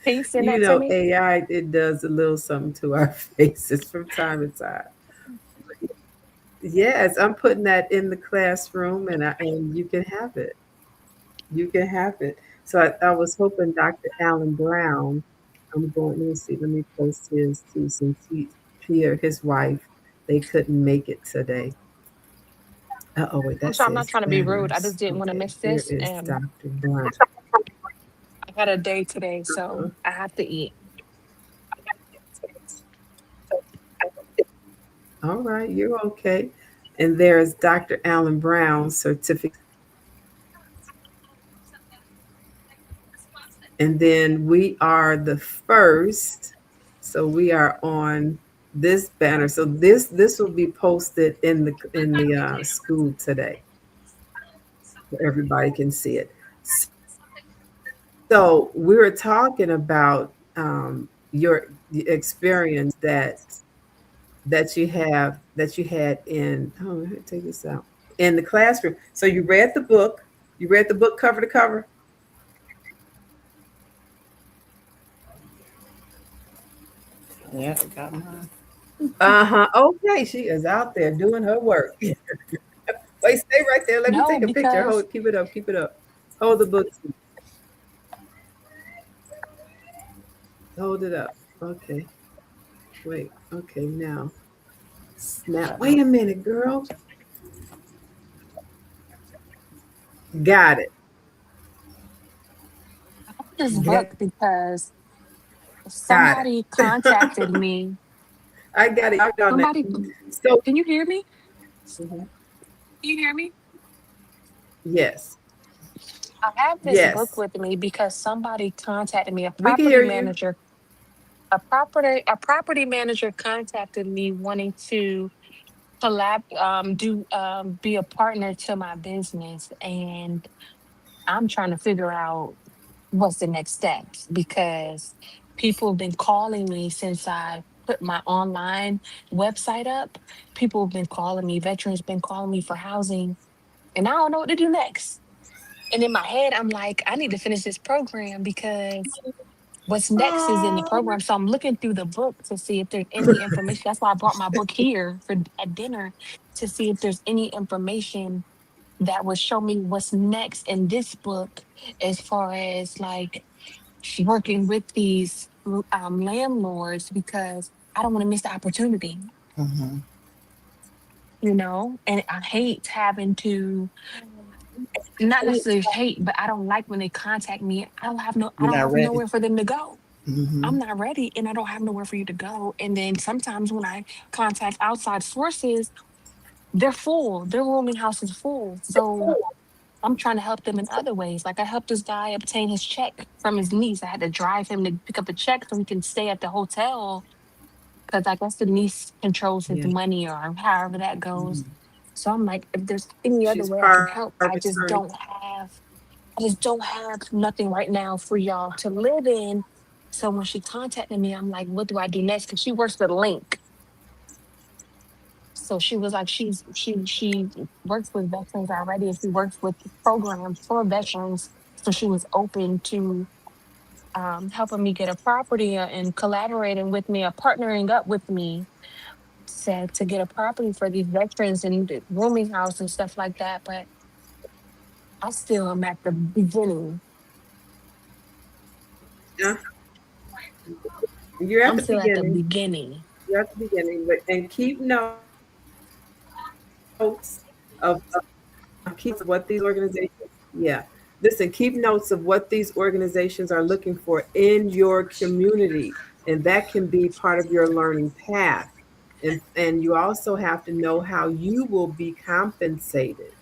[SPEAKER 4] Can you send
[SPEAKER 1] You
[SPEAKER 4] that to
[SPEAKER 1] know,
[SPEAKER 4] me?
[SPEAKER 1] AI, it does a little something to our faces from time to time. Yes, I'm putting that in the classroom, and you can have it. You can have it. So I was hoping Dr. Alan Brown, I'm going, let me see, let me post his too, since Pierre, his wife, they couldn't make it today. Oh, wait,
[SPEAKER 4] I'm
[SPEAKER 1] that
[SPEAKER 4] sorry, I'm not
[SPEAKER 1] says
[SPEAKER 4] trying to be rude. I
[SPEAKER 1] banners.
[SPEAKER 4] just didn't want to
[SPEAKER 1] Okay,
[SPEAKER 4] miss
[SPEAKER 1] here
[SPEAKER 4] this.
[SPEAKER 1] is
[SPEAKER 4] And
[SPEAKER 1] Dr. Brown.
[SPEAKER 4] I had a day today, so
[SPEAKER 1] Uh,
[SPEAKER 4] I have to eat.
[SPEAKER 1] all right, you're okay. And there's Dr. Alan Brown certificate. And then we are the first. So we are on this banner. So this will be posted in the school today, so everybody can see it. So we were talking about your the experience that you had in, oh, let me take this out, in the classroom. So you read the book. You read the book cover to cover.
[SPEAKER 3] Yeah, got mine.
[SPEAKER 1] Uh-huh. Okay, she is out there doing her work. Wait, stay right there. Let me
[SPEAKER 4] No,
[SPEAKER 1] take a picture.
[SPEAKER 4] because
[SPEAKER 1] Hold, keep it up, keep it up. Hold the book. Hold it up. Okay. Wait. Okay, now. Now, wait a minute, girl. Got it.
[SPEAKER 4] this
[SPEAKER 1] Got
[SPEAKER 4] book because
[SPEAKER 1] it.
[SPEAKER 4] somebody contacted me.
[SPEAKER 1] I got it. Y'all on that.
[SPEAKER 4] Somebody,
[SPEAKER 1] So,
[SPEAKER 4] can you hear me?
[SPEAKER 1] mhm.
[SPEAKER 4] Can you hear me?
[SPEAKER 1] Yes.
[SPEAKER 4] I have this book
[SPEAKER 1] Yes.
[SPEAKER 4] with me because somebody contacted me, a
[SPEAKER 1] We can
[SPEAKER 4] property
[SPEAKER 1] hear you.
[SPEAKER 4] manager, a property manager contacted me wanting to be a partner to my business, and I'm trying to figure out what's the next steps because people have been calling me since I put my online website up. People have been calling me, veterans been calling me for housing, and I don't know what to do next. And in my head, I'm like, I need to finish this program because what's next is in the
[SPEAKER 1] Oh.
[SPEAKER 4] program. So I'm looking through the book to see if there's any information. That's why I brought my book here for at dinner to see if there's any information that would show me what's next in this book as far as like working with these landlords because I don't want to miss the opportunity,
[SPEAKER 3] Mhm.
[SPEAKER 4] you know? And I hate having to not necessarily hate, but I don't like when they contact me. I
[SPEAKER 3] You're
[SPEAKER 4] don't
[SPEAKER 3] not
[SPEAKER 4] have
[SPEAKER 3] ready.
[SPEAKER 4] nowhere for them to go.
[SPEAKER 3] Mhm.
[SPEAKER 4] I'm not ready and I don't have nowhere for you to go. And then sometimes when I contact outside sources, they're full. Their rooming house is full. So I'm trying to help them in other ways. Like I helped this guy obtain his check from his niece. I had to drive him to pick up the check so he can stay at the hotel because I guess the niece controls his
[SPEAKER 1] Yeah.
[SPEAKER 4] money or however that goes.
[SPEAKER 3] Mhm.
[SPEAKER 4] So I'm like, if there's any other
[SPEAKER 1] She's
[SPEAKER 4] way I can
[SPEAKER 1] power of
[SPEAKER 4] help,
[SPEAKER 1] attorney.
[SPEAKER 4] I just don't have nothing right now for y'all to live in. So when she contacted me, I'm like, what do I do next? Because she works with Link. So she was like, she works with veterans already, and she works with programs for veterans. So she was open to helping me get a property and collaborating with me or partnering up with me said to get a property for these veterans and the rooming house and stuff like that. But I still am at the beginning.
[SPEAKER 1] Yeah. You're at
[SPEAKER 4] I'm
[SPEAKER 1] the
[SPEAKER 4] still at the
[SPEAKER 1] beginning.
[SPEAKER 4] beginning.
[SPEAKER 1] You're at the beginning, but and keep notes of keep notes of what these organizations. Yeah. Listen, keep notes of what these organizations are looking for in your community, and that can be part of your learning path. And you also have to know how you will be compensated.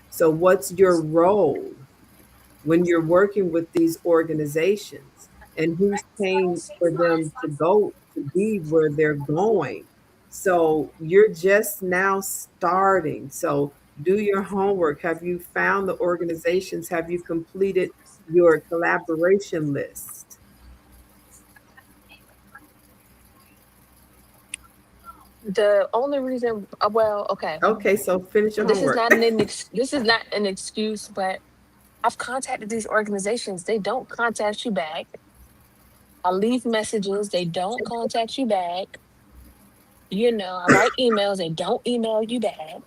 [SPEAKER 1] So, what's your role when you're working with these organizations, and who's paying for them to go to be where they're going? So you're just now starting. So do your homework. Have you found the organizations? Have you completed your collaboration list?
[SPEAKER 4] The only reason, well, okay,
[SPEAKER 1] Okay, so finish your
[SPEAKER 4] this is
[SPEAKER 1] homework.
[SPEAKER 4] not this is not an excuse, but I've contacted these organizations. They don't contact you back. I leave messages. They don't contact you back. I write emails. They don't email you back.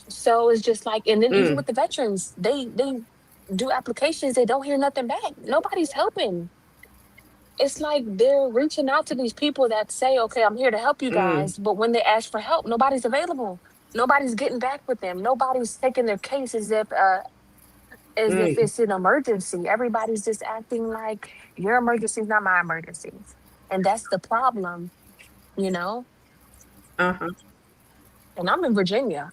[SPEAKER 4] So it's just like, and then even
[SPEAKER 1] Mm,
[SPEAKER 4] with the veterans, they do applications. They don't hear nothing back. Nobody's helping. It's like they're reaching out to these people that say, "Okay, I'm here to help you
[SPEAKER 1] mm,
[SPEAKER 4] guys," but when they ask for help, nobody's available. Nobody's getting back with them. Nobody's taking their case as if
[SPEAKER 1] mm.
[SPEAKER 4] it's an emergency. Everybody's just acting like your emergency is not my emergency, and that's the problem. You know.
[SPEAKER 1] Uh-huh.
[SPEAKER 4] And I'm in Virginia.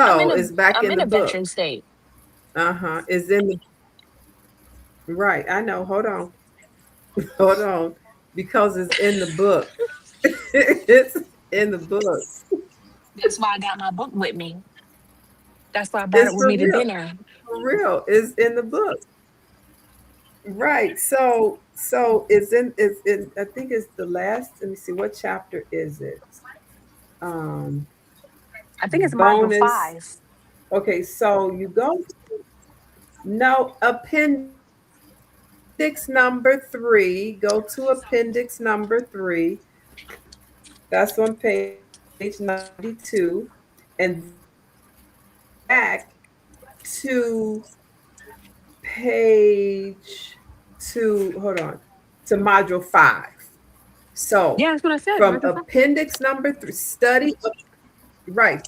[SPEAKER 4] I'm in
[SPEAKER 1] So
[SPEAKER 4] a
[SPEAKER 1] it's back
[SPEAKER 4] I'm
[SPEAKER 1] in
[SPEAKER 4] in
[SPEAKER 1] the
[SPEAKER 4] a
[SPEAKER 1] book.
[SPEAKER 4] veteran state.
[SPEAKER 1] Uh-huh. Is in the right. I know. Hold on. Hold on. Because it's in the book. It's in the book.
[SPEAKER 4] That's why I got my book with me. That's why I brought it
[SPEAKER 1] It's
[SPEAKER 4] with
[SPEAKER 1] for
[SPEAKER 4] me to
[SPEAKER 1] real.
[SPEAKER 4] dinner.
[SPEAKER 1] For real. It's in the book. Right. So it's in I think it's the last, let me see, what chapter is it? Um
[SPEAKER 4] I think it's module
[SPEAKER 1] bonus.
[SPEAKER 4] 5.
[SPEAKER 1] Okay, so you go no, appendix number 3. Go to appendix number 3. That's on page 92. And then go back to page hold on, to module 5. So
[SPEAKER 4] Yeah, that's what I said.
[SPEAKER 1] from
[SPEAKER 4] Module 5.
[SPEAKER 1] appendix number 3, right,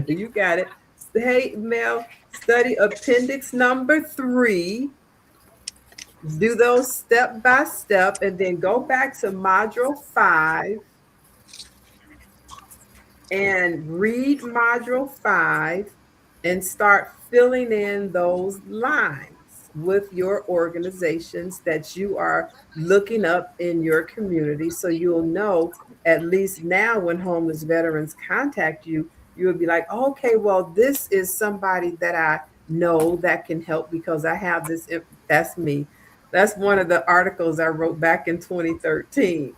[SPEAKER 1] you got it. Hey, Mel, study appendix number 3, do those step by step, and then go back to module 5 and read module 5 and start filling in those lines with your organizations that you are looking up in your community, so you'll know, at least now when homeless veterans contact you, you'll be like, okay, well, this is somebody that I know that can help because I have this. That's me. That's one of the articles I wrote back in 2013.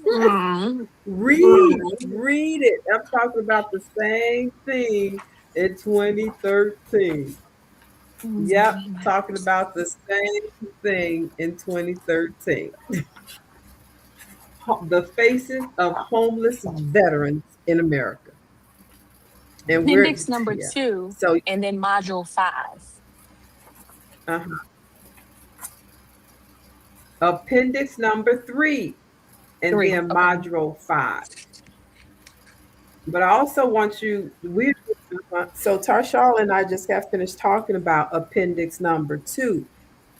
[SPEAKER 4] Mm.
[SPEAKER 1] Read it. I'm talking about the same thing in 2013. Yep, talking about the same thing in 2013. The faces of homeless veterans in America. And we're,
[SPEAKER 4] Appendix number
[SPEAKER 1] yeah.
[SPEAKER 4] 2
[SPEAKER 1] So,
[SPEAKER 4] and then module 5.
[SPEAKER 1] uh, appendix number 3 and
[SPEAKER 4] 3.
[SPEAKER 1] then
[SPEAKER 4] Okay.
[SPEAKER 1] module 5. But I also want you, so Tarshal and I just got finished talking about appendix number 2.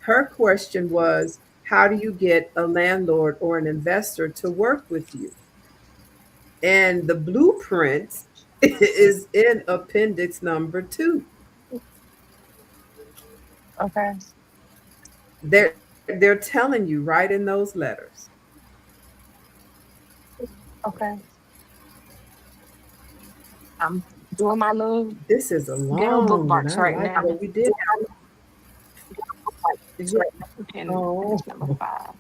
[SPEAKER 1] Her question was, how do you get a landlord or an investor to work with you? And the blueprint is in appendix number 2.
[SPEAKER 4] Okay.
[SPEAKER 1] They're telling you right in those letters.
[SPEAKER 4] Okay. I'm doing my little
[SPEAKER 1] This is a
[SPEAKER 4] ghetto
[SPEAKER 1] long one.
[SPEAKER 4] bookmarks
[SPEAKER 1] I
[SPEAKER 4] right
[SPEAKER 1] like it.
[SPEAKER 4] now.
[SPEAKER 1] Well, we did have, yeah.
[SPEAKER 4] And
[SPEAKER 1] Oh,
[SPEAKER 4] appendix number 5.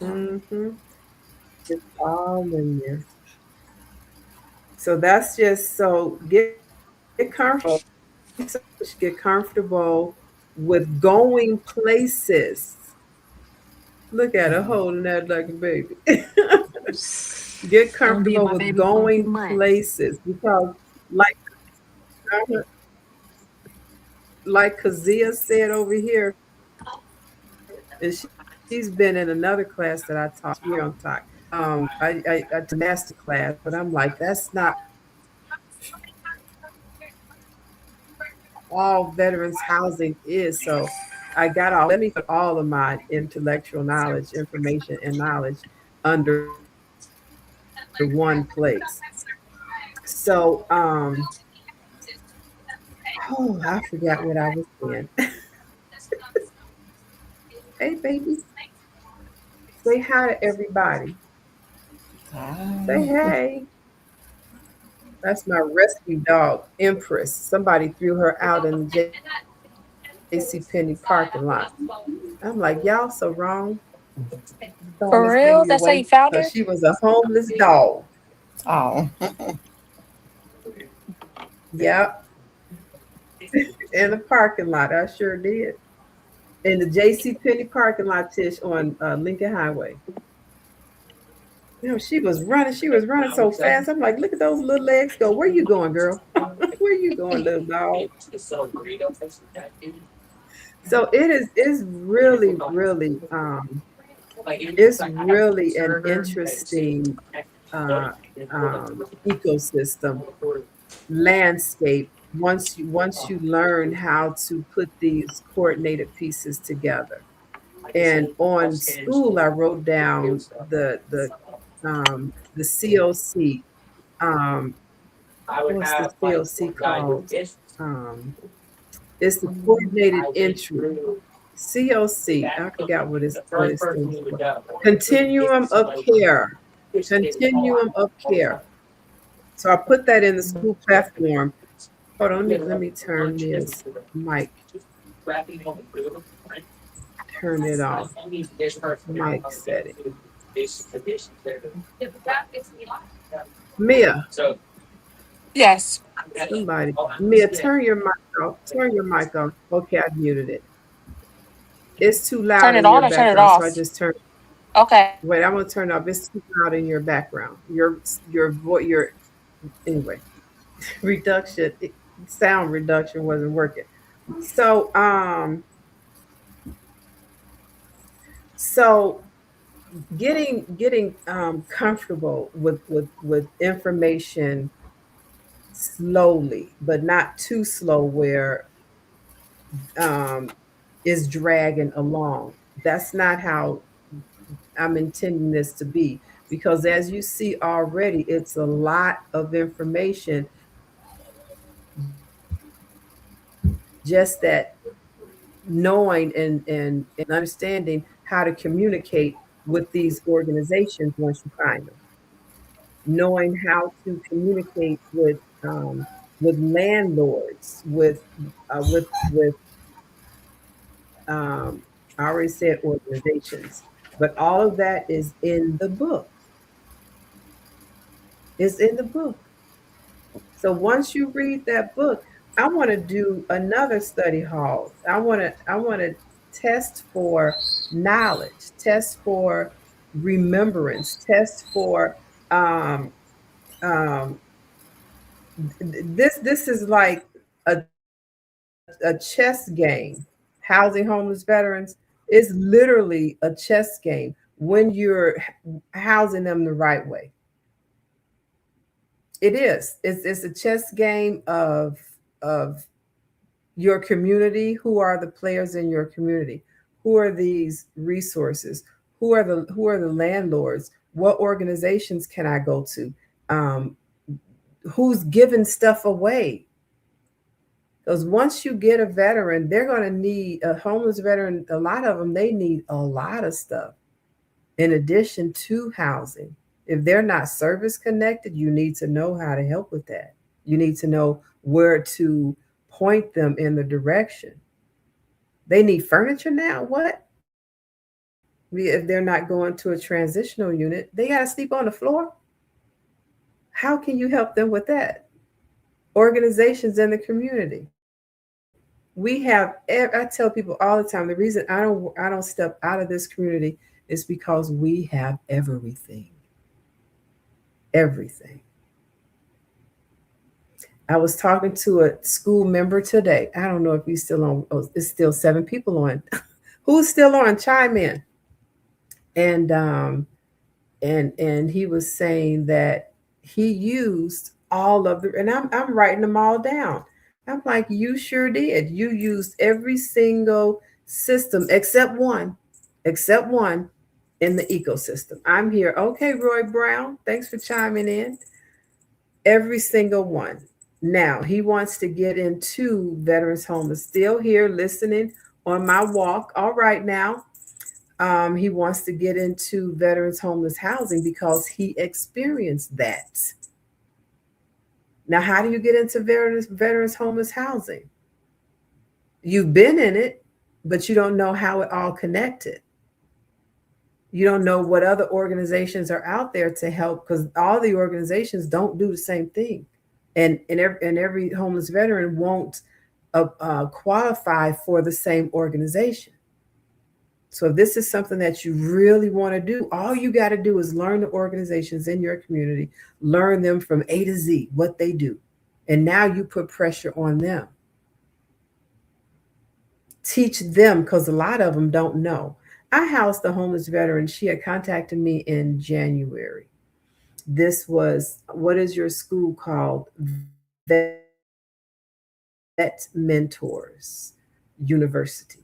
[SPEAKER 1] mm-hmm. It's all in there. So that's just, so get comfortable. get comfortable with going places. Look at her
[SPEAKER 3] Mhm.
[SPEAKER 1] holding that like a baby. Get
[SPEAKER 4] Gonna be
[SPEAKER 1] comfortable
[SPEAKER 4] my
[SPEAKER 1] with
[SPEAKER 4] baby for a few
[SPEAKER 1] going
[SPEAKER 4] months.
[SPEAKER 1] places because, like, like Kazia said over here, and she's been in another class that I taught here on TikTok. I took a master class, but I'm like, that's not all veterans housing is. So I got all, let me put all of my intellectual knowledge, information, and knowledge under one place. So, oh, I forgot what I was saying. Hey, babies, say hi to everybody. Say
[SPEAKER 3] Hi.
[SPEAKER 1] hey. That's my rescue dog, Empress. Somebody threw her out in the JCPenney parking lot. I'm like, y'all so wrong. Throwing this baby
[SPEAKER 4] For
[SPEAKER 1] away
[SPEAKER 4] real? That's how
[SPEAKER 1] because
[SPEAKER 4] you
[SPEAKER 1] she
[SPEAKER 4] found
[SPEAKER 1] was
[SPEAKER 4] her?
[SPEAKER 1] a homeless dog.
[SPEAKER 3] Oh.
[SPEAKER 1] Yep, in the parking lot. I sure did. In the JCPenney parking lot, Tish, on Lincoln Highway. You know, she was running. She was running so fast. I'm like, look at those little legs go. Where you going, girl? Where you going, little dog? So is really, really, it's really an interesting uh, ecosystem landscape once you learn how to put these coordinated pieces together. And on school, I wrote down the COC. Um, what's the COC called? Um, it's the coordinated entry. COC. I forgot what it stands for. Continuum of care. Continuum of care. So I put that in the school platform. Hold on, let me turn this mic, turn it off. Mic setting. Mia,
[SPEAKER 4] Yes.
[SPEAKER 1] somebody. Mia, turn your mic off. Turn your mic off. Okay, I muted it. It's too
[SPEAKER 4] Turn
[SPEAKER 1] loud
[SPEAKER 4] it
[SPEAKER 1] in your
[SPEAKER 4] on or turn it
[SPEAKER 1] background, so I
[SPEAKER 4] off?
[SPEAKER 1] just turned.
[SPEAKER 4] Okay.
[SPEAKER 1] Wait, I'm gonna turn it off. It's too loud in your background. Your voice. Your anyway. Reduction. Sound reduction wasn't working. So so getting comfortable with information slowly, but not too slow where um, is dragging along. That's not how I'm intending this to be. Because as you see already, it's a lot of information, just that knowing and understanding how to communicate with these organizations once you find them, knowing how to communicate with landlords, with um, I already said organizations, but all of that is in the book. Is in the book. So once you read that book, I want to do another study hall. I want to test for knowledge, test for remembrance, test for um, um, this is like a chess game. Housing homeless veterans is literally a chess game when you're housing them the right way. It is. It's a chess game of your community. Who are the players in your community? Who are these resources? Who are the landlords? What organizations can I go to? Um, who's giving stuff away? Because once you get a veteran, they're going to need a homeless veteran. A lot of them, they need a lot of stuff in addition to housing. If they're not service connected, you need to know how to help with that. You need to know where to point them in the direction. They need furniture now. What? If they're not going to a transitional unit, they got to sleep on the floor. How can you help them with that? Organizations in the community. We have, I tell people all the time, the reason I don't step out of this community is because we have everything. Everything. I was talking to a school member today. I don't know if he's still on. Oh, it's still 7 people on. Who's still on? Chime in. And and he was saying that he used all of the, and I'm writing them all down. I'm like, you sure did. You used every single system except one in the ecosystem. I'm here. Okay, Roy Brown, thanks for chiming in. Every single one. Now he wants to get into veterans home. Is still here listening on my walk. All right now. He wants to get into veterans homeless housing because he experienced that. Now, how do you get into veterans homeless housing? You've been in it, but you don't know how it all connected. You don't know what other organizations are out there to help, because all the organizations don't do the same thing, and every homeless veteran won't qualify for the same organization. So if this is something that you really want to do, all you got to do is learn the organizations in your community, learn them from A to Z, what they do. And now you put pressure on them. Teach them, because a lot of them don't know. I housed a homeless veteran. She had contacted me in January. This was, what is your school called? VetMentors University.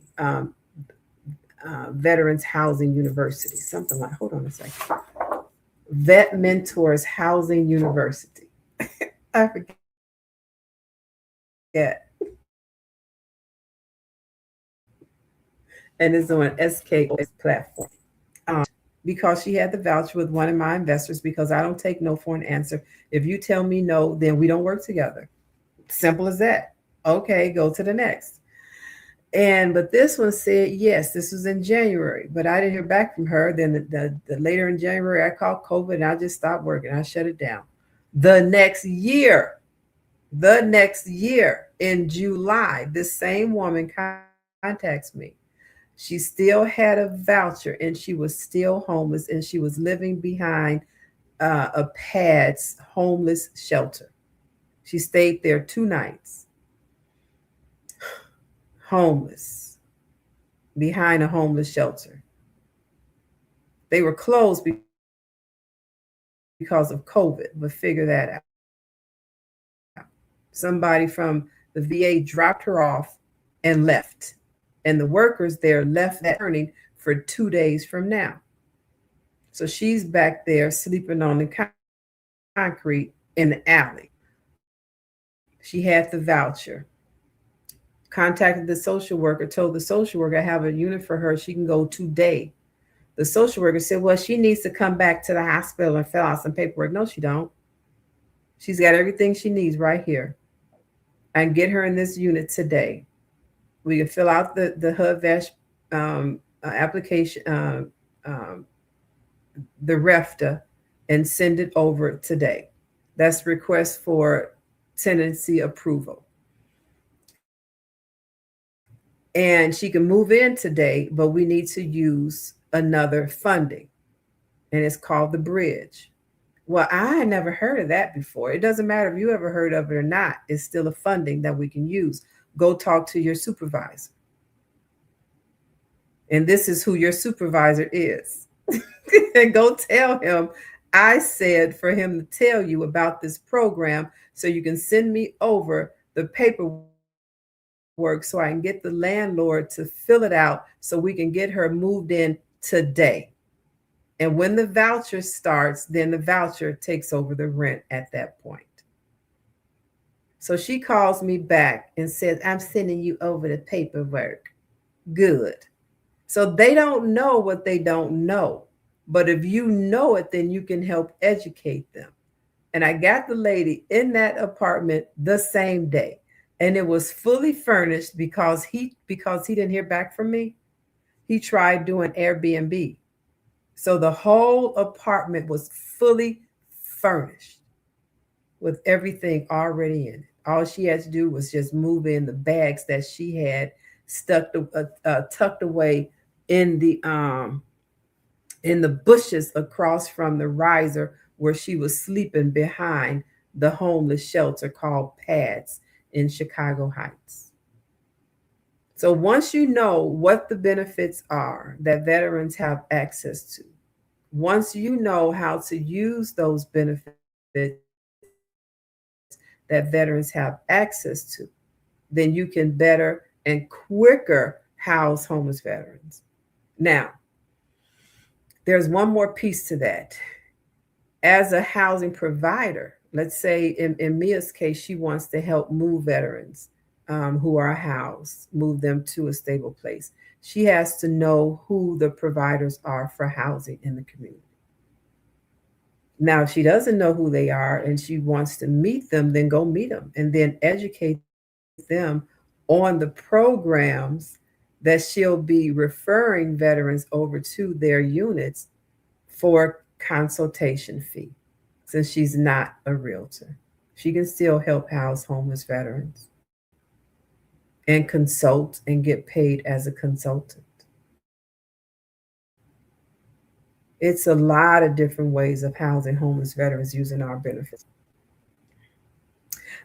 [SPEAKER 1] Veterans Housing University, something like, hold on a second. VetMentors Housing University. I forget. And it's on SKOL platform. Because she had the voucher with one of my investors, because I don't take no for an answer. If you tell me no, then we don't work together. Simple as that. Okay, go to the next. But this one said yes. This was in January, but I didn't hear back from her. Then the later in January, I called COVID and I just stopped working. I shut it down. The next year in July, this same woman contacts me. She still had a voucher and she was still homeless, and she was living behind a PADS homeless shelter. She stayed there 2 nights, homeless, behind a homeless shelter. They were closed because of COVID, but figure that out. Somebody from the VA dropped her off and left. And the workers there left that turning for 2 days from now. So she's back there sleeping on the concrete in the alley. She had the voucher. Contacted the social worker, told the social worker I have a unit for her. She can go today. The social worker said, well, she needs to come back to the hospital and fill out some paperwork. No, she don't. She's got everything she needs right here. I can get her in this unit today. We can fill out the HUD-VASH application, the REFTA, and send it over today. That's request for tenancy approval. And she can move in today, but we need to use another funding, and it's called the bridge. Well, I had never heard of that before. It doesn't matter if you ever heard of it or not. It's still a funding that we can use. Go talk to your supervisor. And this is who your supervisor is. And go tell him I said for him to tell you about this program, so you can send me over the paperwork so I can get the landlord to fill it out so we can get her moved in today. And when the voucher starts, then the voucher takes over the rent at that point. So she calls me back and says, I'm sending you over the paperwork. Good. So they don't know what they don't know. But if you know it, then you can help educate them. And I got the lady in that apartment the same day. And it was fully furnished because he didn't hear back from me. He tried doing Airbnb. So the whole apartment was fully furnished with everything already in it. All she had to do was just move in the bags that she had tucked away in the bushes across from the riser where she was sleeping behind the homeless shelter called Pads in Chicago Heights. So once you know what the benefits are that veterans have access to, once you know how to use those benefits that veterans have access to, then you can better and quicker house homeless veterans. Now, there's one more piece to that. As a housing provider, let's say in Mia's case, she wants to help move veterans who are housed, move them to a stable place. She has to know who the providers are for housing in the community. Now, if she doesn't know who they are and she wants to meet them, then go meet them and then educate them on the programs that she'll be referring veterans over to their units for consultation fee, since she's not a realtor. She can still help house homeless veterans and consult and get paid as a consultant. It's a lot of different ways of housing homeless veterans using our benefits.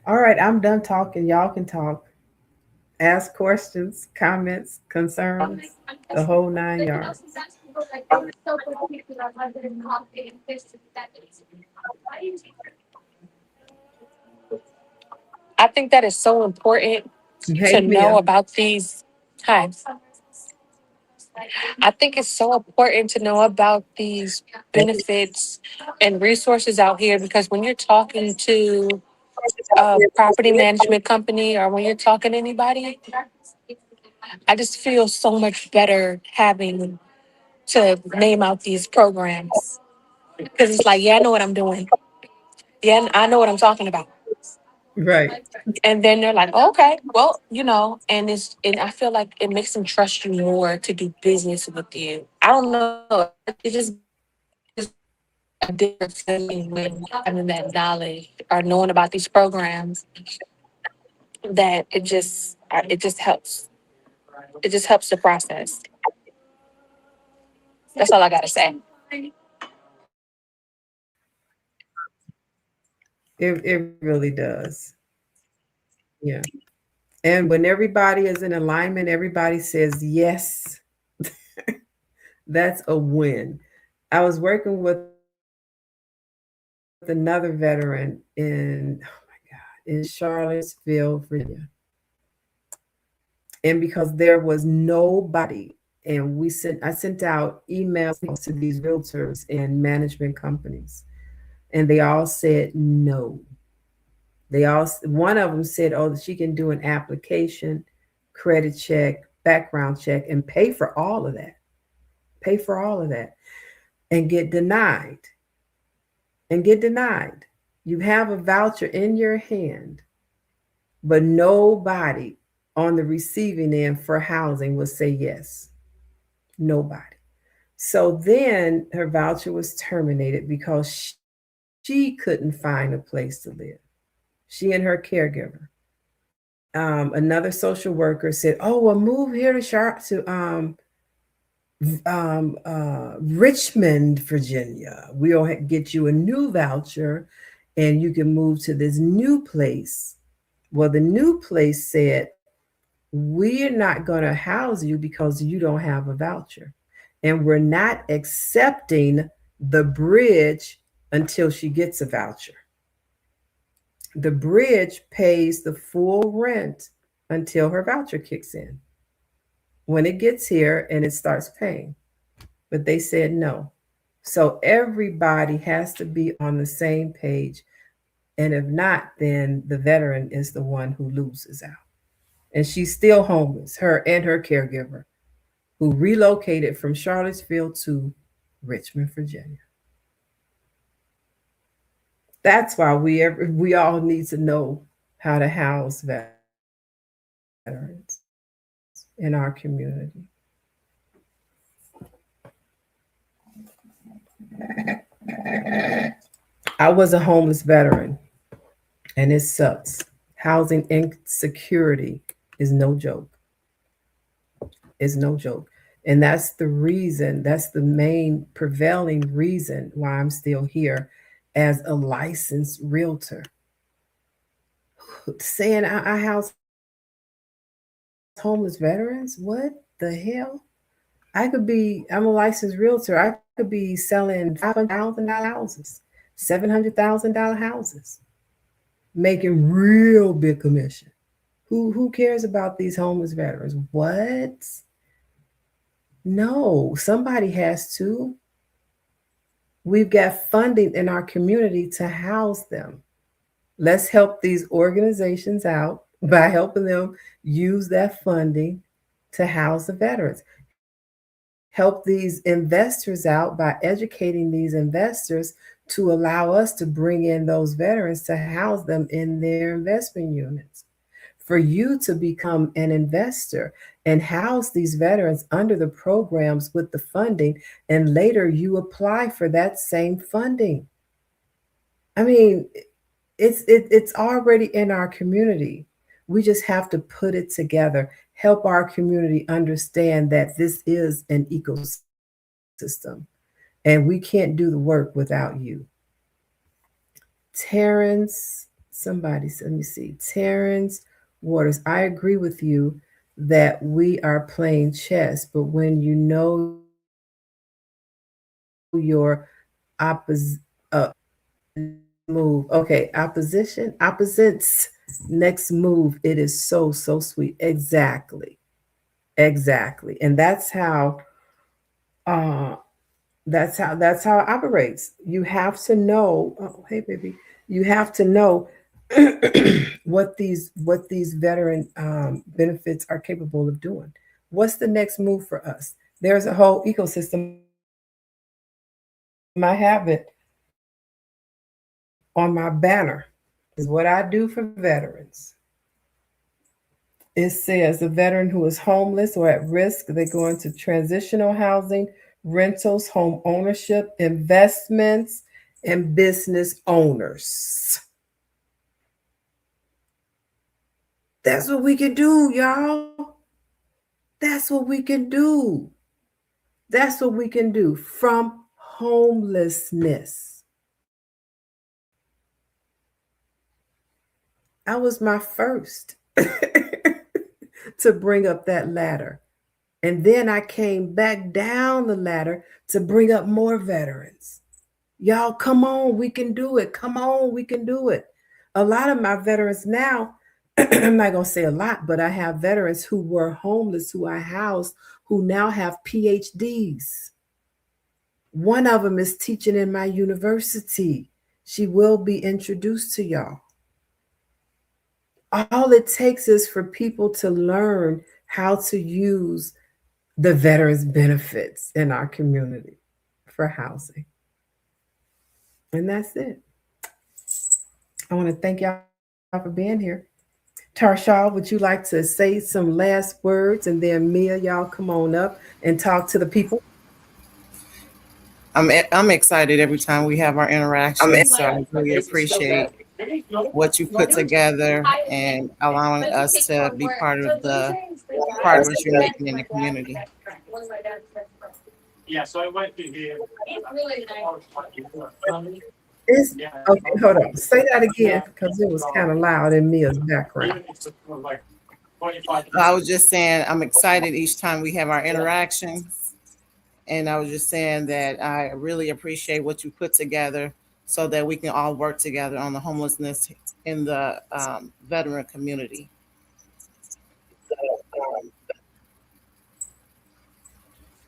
[SPEAKER 1] All right, I'm done talking. Y'all can talk, ask questions, comments, concerns, the whole 9 yards.
[SPEAKER 5] I think that is so important to
[SPEAKER 1] Hey,
[SPEAKER 5] know
[SPEAKER 1] Mia.
[SPEAKER 5] about these. Hi. I think it's so important to know about these benefits and resources out here because when you're talking to a property management company or when you're talking to anybody, I just feel so much better having to name out these programs because it's like, yeah, I know what I'm doing. Yeah, I know what I'm talking about.
[SPEAKER 1] Right.
[SPEAKER 5] And then they're like, oh, okay, well, and I feel like it makes them trust you more to do business with you. I don't know. It just a different feeling when having that knowledge or knowing about these programs that it just helps. It just helps the process. That's all I gotta say.
[SPEAKER 1] It really does. Yeah. And when everybody is in alignment, everybody says yes, that's a win. I was working with another veteran in Charlottesville, Virginia. And because there was nobody, and I sent out emails to these realtors and management companies, and they all said no. One of them said, oh, she can do an application, credit check, background check, and pay for all of that, and get denied, and get denied. You have a voucher in your hand, but nobody on the receiving end for housing will say yes. Nobody. So then her voucher was terminated because she couldn't find a place to live. She and her caregiver. Another social worker said, "Oh, well, move here to Richmond, Virginia. We'll get you a new voucher, and you can move to this new place." Well, the new place said, "We're not going to house you because you don't have a voucher, and we're not accepting the bridge until she gets a voucher. The bridge pays the full rent until her voucher kicks in when it gets here and it starts paying." But they said no. So everybody has to be on the same page. And if not, then the veteran is the one who loses out. And she's still homeless, her and her caregiver, who relocated from Charlottesville to Richmond, Virginia. That's why we all need to know how to house veterans in our community. I was a homeless veteran, and it sucks. Housing insecurity is no joke. Is no joke. And that's the reason, that's the main prevailing reason why I'm still here as a licensed realtor. Saying I house homeless veterans? What the hell? I'm a licensed realtor. I could be selling $500,000 houses, $700,000 houses, making real big commission. Who cares about these homeless veterans? What? No, somebody has to. We've got funding in our community to house them. Let's help these organizations out by helping them use that funding to house the veterans. Help these investors out by educating these investors to allow us to bring in those veterans to house them in their investment units. For you to become an investor and house these veterans under the programs with the funding, and later you apply for that same funding. I mean, it's already in our community. We just have to put it together, help our community understand that this is an ecosystem and we can't do the work without you. Terrence, somebody, let me see. Terrence Waters, I agree with you that we are playing chess, but when you know your move, okay, opposites next move, it is so sweet. Exactly. Exactly. And uh that's how it operates. You have to know, oh hey baby, you have to know what these veteran benefits are capable of doing. What's the next move for us? There's a whole ecosystem. I have it on my banner. Is what I do for veterans. It says a veteran who is homeless or at risk, they go into transitional housing, rentals, home ownership, investments, and business owners. That's what we can do, y'all. That's what we can do. That's what we can do from homelessness. I was my first to bring up that ladder. And then I came back down the ladder to bring up more veterans. Y'all, come on, we can do it. Come on, we can do it. A lot of my veterans now, I'm not going to say a lot, but I have veterans who were homeless, who I housed, who now have PhDs. One of them is teaching in my university. She will be introduced to y'all. All it takes is for people to learn how to use the veterans benefits in our community for housing. And that's it. I want to thank y'all for being here. Tarshal, would you like to say some last words? And then Mia, y'all come on up and talk to the people.
[SPEAKER 3] I'm excited every time we have our interactions. So I really appreciate what you put together and allowing us to be part of the progress you're making in the community.
[SPEAKER 1] It's, okay, hold on. Say that again because it was kind of loud in Mia's background.
[SPEAKER 3] I was just saying I'm excited each time we have our interactions. And I was just saying that I really appreciate what you put together so that we can all work together on the homelessness in the veteran community.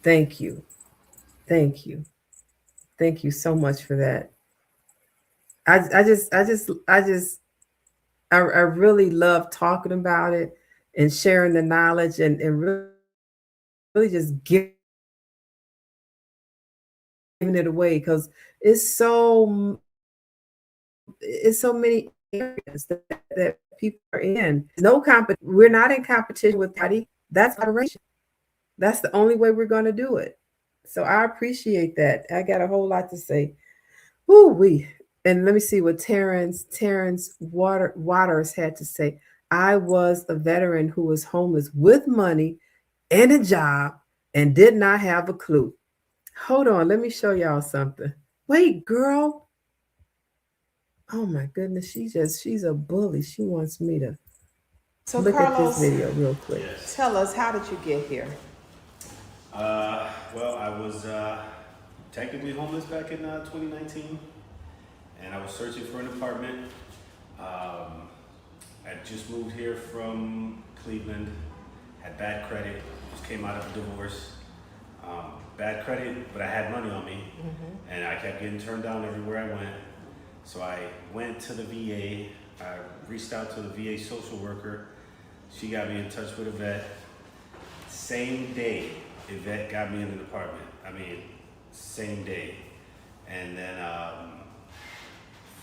[SPEAKER 1] Thank you. Thank you. Thank you so much for that. I really love talking about it and sharing the knowledge and really just giving it away because it's so many areas that people are in. We're not in competition with anybody. That's collaboration. That's the only way we're going to do it. So I appreciate that. I got a whole lot to say. Woo wee. And let me see what Terrence Waters had to say. I was a veteran who was homeless with money and a job and did not have a clue. Hold on, let me show y'all something. Wait, girl. Oh my goodness, she's a bully. She wants me to
[SPEAKER 2] So
[SPEAKER 1] look at this
[SPEAKER 2] Carlos,
[SPEAKER 1] video real quick.
[SPEAKER 6] Yes.
[SPEAKER 2] tell us, how did you get here?
[SPEAKER 6] Well, I was technically homeless back in 2019, and I was searching for an apartment. I just moved here from Cleveland, had bad credit, just came out of a divorce. Bad credit, but I had money on me, and I kept getting turned down everywhere I went. So I went to the VA. I reached out to the VA social worker. She got me in touch with Yvette. Same day, Yvette got me in an apartment. I mean, same day. And then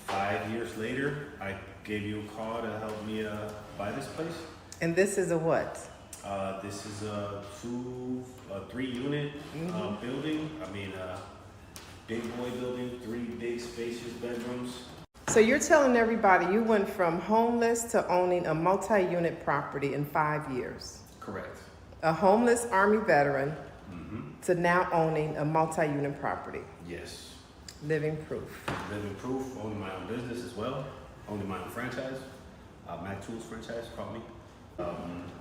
[SPEAKER 6] 5 years later, I gave you a call to help me buy this place.
[SPEAKER 2] And this is a what?
[SPEAKER 6] This is a 3-unit building. I mean, big boy building, 3 big spacious bedrooms.
[SPEAKER 2] So you're telling everybody you went from homeless to owning a multi-unit property in 5 years.
[SPEAKER 6] Correct.
[SPEAKER 2] A homeless Army veteran to now owning a multi-unit property.
[SPEAKER 6] Yes.
[SPEAKER 2] Living proof.
[SPEAKER 6] Living proof, owning my own business as well, owning my own franchise. Mac Tools franchise, call me.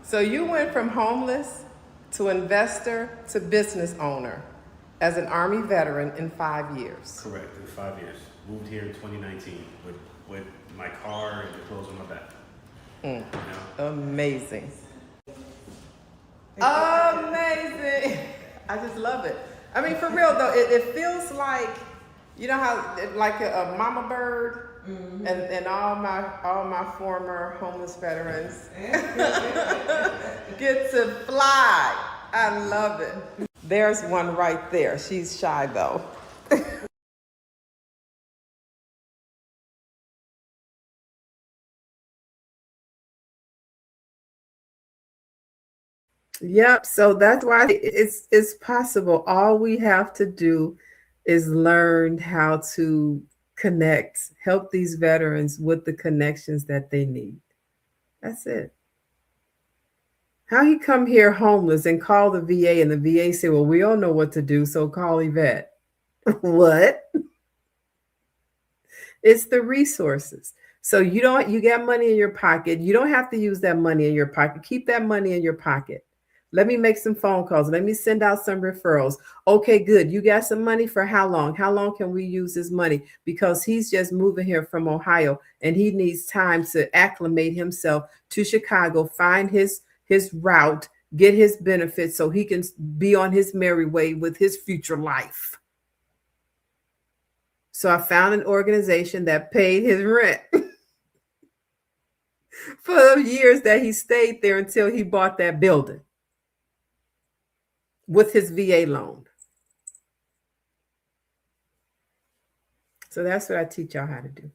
[SPEAKER 2] So you went from homeless to investor to business owner as an Army veteran in 5 years.
[SPEAKER 6] Correct, in 5 years. Moved here in 2019 with my car and the clothes on my back. You know?
[SPEAKER 2] Amazing. Amazing. I just love it. I mean, for real though, it feels like, you know how, like a mama bird, and all my former homeless veterans get to fly. I love it. There's one right there. She's shy though.
[SPEAKER 1] Yep. So that's why it's possible. All we have to do is learn how to connect, help these veterans with the connections that they need. That's it. How he come here homeless and call the VA and the VA say, well, we don't know what to do, so call Yvette. What? It's the resources. So you got money in your pocket. You don't have to use that money in your pocket. Keep that money in your pocket. Let me make some phone calls. Let me send out some referrals. Okay, good. You got some money for how long? How long can we use this money? Because he's just moving here from Ohio and he needs time to acclimate himself to Chicago, find his route, get his benefits so he can be on his merry way with his future life. So I found an organization that paid his rent for the years that he stayed there until he bought that building with his VA loan. So that's what I teach y'all how to do.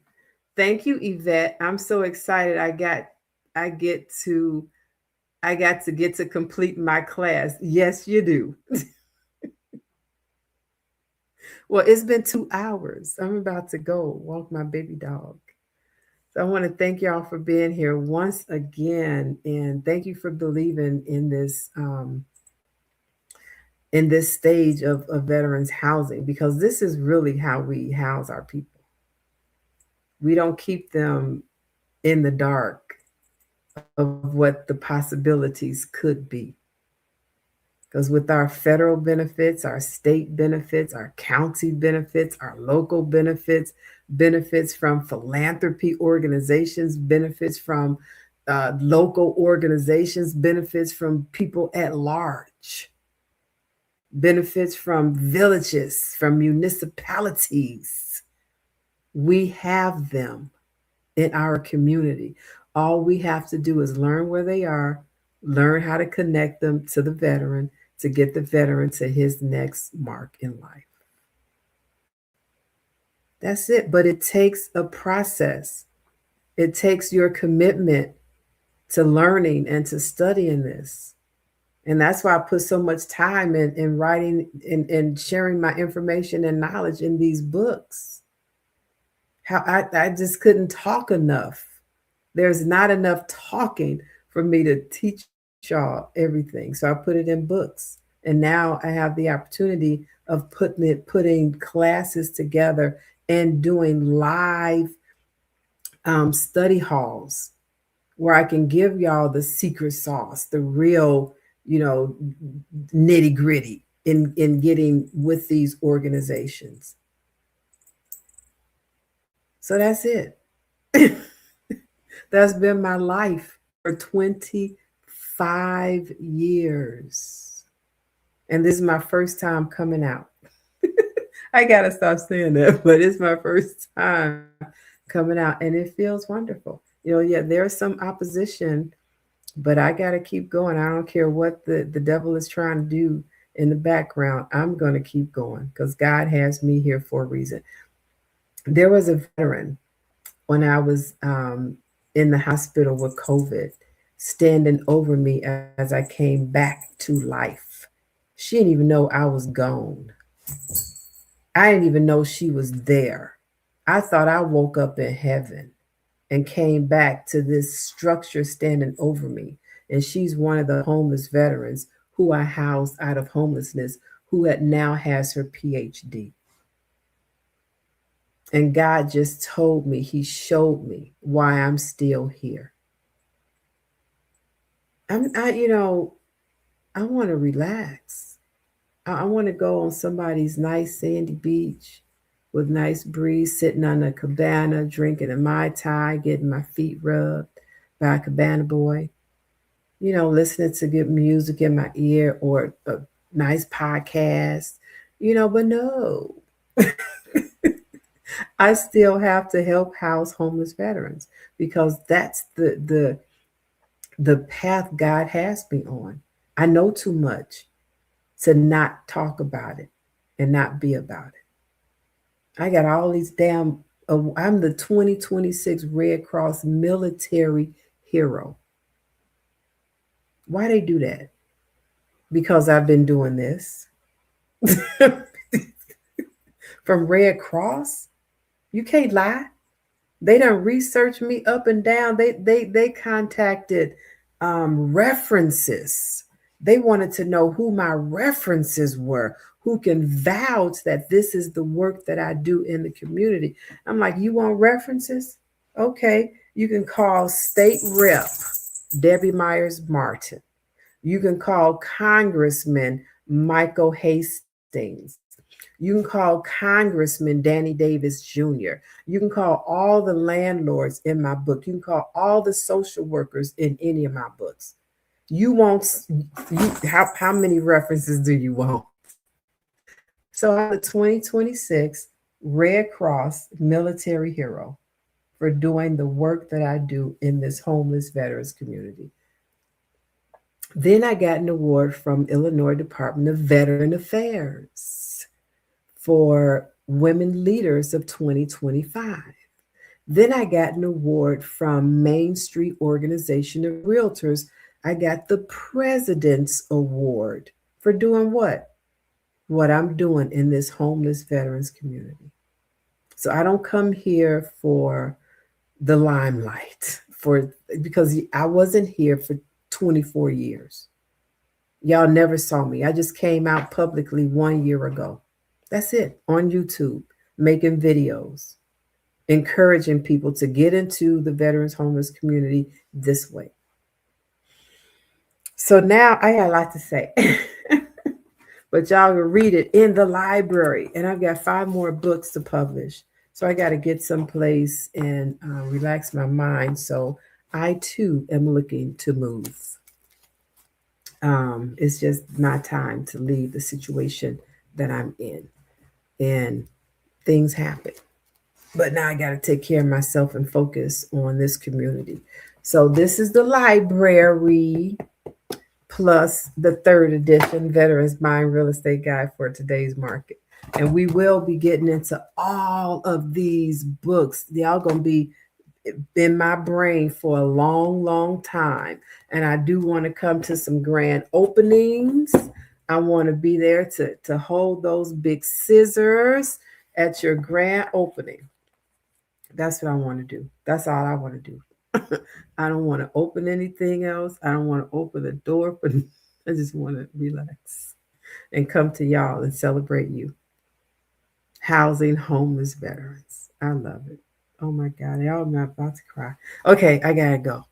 [SPEAKER 1] Thank you, Yvette. I'm so excited. I got to get to complete my class. Yes, you do. Well, it's been 2 hours. I'm about to go walk my baby dog. So I want to thank y'all for being here once again. And thank you for believing in this stage of veterans housing, because this is really how we house our people. We don't keep them in the dark of what the possibilities could be. Because with our federal benefits, our state benefits, our county benefits, our local benefits, benefits from philanthropy organizations, benefits from local organizations, benefits from people at large, benefits from villages, from municipalities. We have them in our community. All we have to do is learn where they are, learn how to connect them to the veteran, to get the veteran to his next mark in life. That's it. But it takes a process. It takes your commitment to learning and to studying this. And that's why I put so much time in writing and sharing my information and knowledge in these books. how I just couldn't talk enough. There's not enough talking for me to teach y'all everything. So I put it in books. And now I have the opportunity of putting classes together and doing live study halls where I can give y'all the secret sauce, the real, you know, nitty gritty in getting with these organizations. So that's it. That's been my life for 25 years. And this is my first time coming out. I gotta stop saying that, but it's my first time coming out, and it feels wonderful. Yeah, there's some opposition, but I gotta keep going. I don't care what the devil is trying to do in the background. I'm gonna keep going because God has me here for a reason. There was a veteran when I was in the hospital with COVID, standing over me as I came back to life. She didn't even know I was gone. I didn't even know she was there. I thought I woke up in heaven and came back to this structure standing over me. And she's one of the homeless veterans who I housed out of homelessness, who now has her PhD. And God just told me, He showed me why I'm still here. I want to relax. I want to go on somebody's nice sandy beach with nice breeze, sitting on a cabana, drinking a Mai Tai, getting my feet rubbed by a cabana boy, listening to good music in my ear or a nice podcast, but no. I still have to help house homeless veterans because that's the path God has me on. I know too much to not talk about it and not be about it. I got all these damn. I'm the 2026 Red Cross military hero. Why they do that? Because I've been doing this. From Red Cross, you can't lie. They done researched me up and down. They contacted references. They wanted to know who my references were, who can vouch that this is the work that I do in the community. I'm like, you want references? Okay, you can call State Rep Debbie Myers Martin. You can call Congressman Michael Hastings. You can call Congressman Danny Davis Jr. You can call all the landlords in my book. You can call all the social workers in any of my books. You want how many references do you want? So I'm the 2026 Red Cross military hero for doing the work that I do in this homeless veterans community. Then I got an award from Illinois Department of Veteran Affairs for Women Leaders of 2025. Then I got an award from Main Street Organization of Realtors. I got the President's Award for doing what? What I'm doing in this homeless veterans community. So I don't come here for the limelight because I wasn't here for 24 years. Y'all never saw me. I just came out publicly 1 year ago. That's it, on YouTube, making videos, encouraging people to get into the veterans homeless community this way. So now I got a lot to say, but y'all will read it in the library. And I've got 5 more books to publish. So I got to get someplace and relax my mind. So I too am looking to move. It's just my time to leave the situation that I'm in. And things happen. But now I got to take care of myself and focus on this community. So this is the library plus the 3rd edition Veterans Buying Real Estate Guide for today's market. And we will be getting into all of these books. Y'all going to be in my brain for a long, long time. And I do want to come to some grand openings. I want to be there to hold those big scissors at your grand opening. That's what I want to do. That's all I want to do. I don't want to open anything else. I don't want to open the door for I just want to relax and come to y'all and celebrate you. Housing homeless veterans. I love it. Oh my God, y'all, I'm not about to cry. Okay, I gotta go.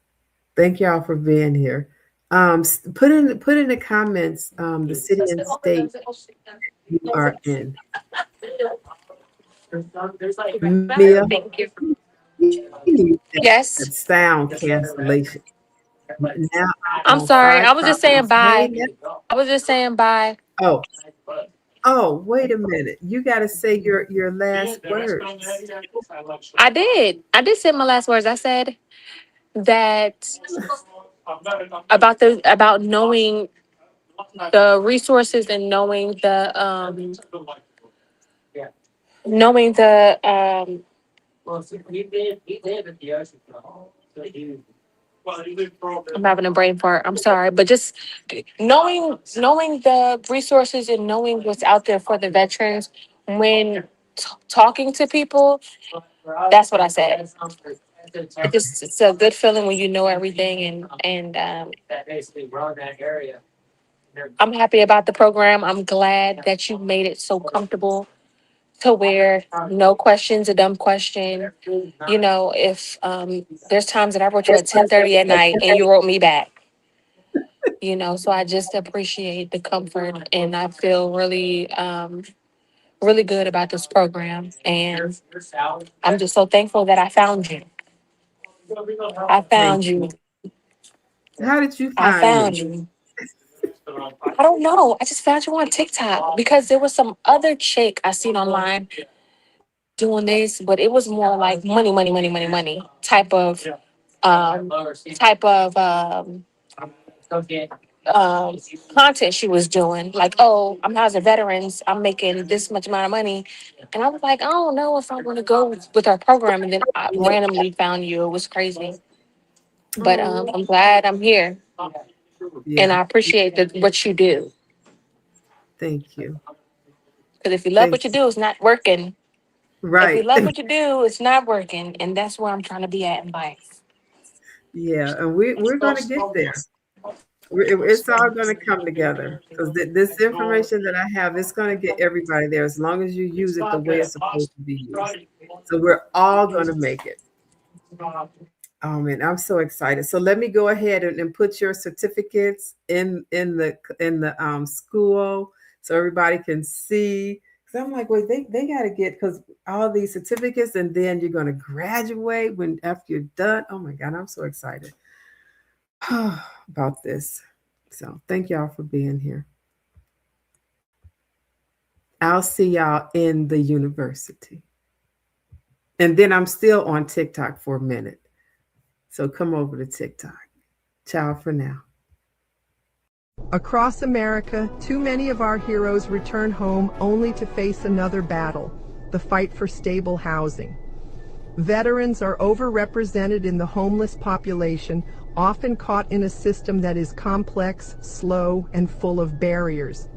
[SPEAKER 1] Thank y'all for being here. Put in the comments the city and state you are in. Mia,
[SPEAKER 5] Thank you.
[SPEAKER 1] we need
[SPEAKER 5] Yes.
[SPEAKER 1] that sound cancellation. Now I'm
[SPEAKER 5] I'm
[SPEAKER 1] on
[SPEAKER 5] sorry.
[SPEAKER 1] five
[SPEAKER 5] I was just saying
[SPEAKER 1] properties. Hey,
[SPEAKER 5] bye. I was just saying bye.
[SPEAKER 1] oh, oh, wait a minute. You got to say your last words.
[SPEAKER 5] I did. I did say my last words. I said that about knowing the resources and knowing the I'm having a brain fart. I'm sorry, but just knowing the resources and knowing what's out there for the veterans when talking to people. That's what I said. It's a good feeling when you know everything, and I'm happy about the program. I'm glad that you made it so comfortable to where no question's a dumb question. You know, if there's times that I wrote you at 10:30 at night and you wrote me back. You know, so I just appreciate the comfort, and I feel really good about this program, and I'm just so thankful that I found you. I
[SPEAKER 1] Thank
[SPEAKER 5] found
[SPEAKER 1] you.
[SPEAKER 5] you.
[SPEAKER 1] How did you
[SPEAKER 5] I
[SPEAKER 1] find
[SPEAKER 5] found
[SPEAKER 1] me?
[SPEAKER 5] you. I don't know. I just found you on TikTok because there was some other chick I seen online doing this, but it was more like money, money, money, money, money um type of um content she was doing. Like, oh, I'm housing veterans, I'm making this much amount of money. And I was like, I don't know if I want to go with our program. And then I randomly found you. It was crazy. But
[SPEAKER 1] Oh,
[SPEAKER 5] I'm glad I'm here, and
[SPEAKER 1] yeah.
[SPEAKER 5] I appreciate what you do.
[SPEAKER 1] Thank you.
[SPEAKER 5] Because if you love what you
[SPEAKER 1] Thanks.
[SPEAKER 5] do, it's not working. If you
[SPEAKER 1] Right.
[SPEAKER 5] love what you do, it's not working. And that's where I'm trying to be at in life.
[SPEAKER 1] Yeah, and we're gonna get there. It's all gonna come together because this information that I have, it's gonna get everybody there as long as you use it the way it's supposed to be used. So we're all gonna make it. Oh man, I'm so excited. So let me go ahead and put your certificates in the school so everybody can see. Because I'm like, wait, they gotta get because all these certificates, and then you're gonna graduate when after you're done. Oh my God, I'm so excited about this. So thank y'all for being here. I'll see y'all in the university. And then I'm still on TikTok for a minute. So come over to TikTok. Ciao for now.
[SPEAKER 2] Across America, too many of our heroes return home only to face another battle, the fight for stable housing. Veterans are overrepresented in the homeless population, often caught in a system that is complex, slow, and full of barriers.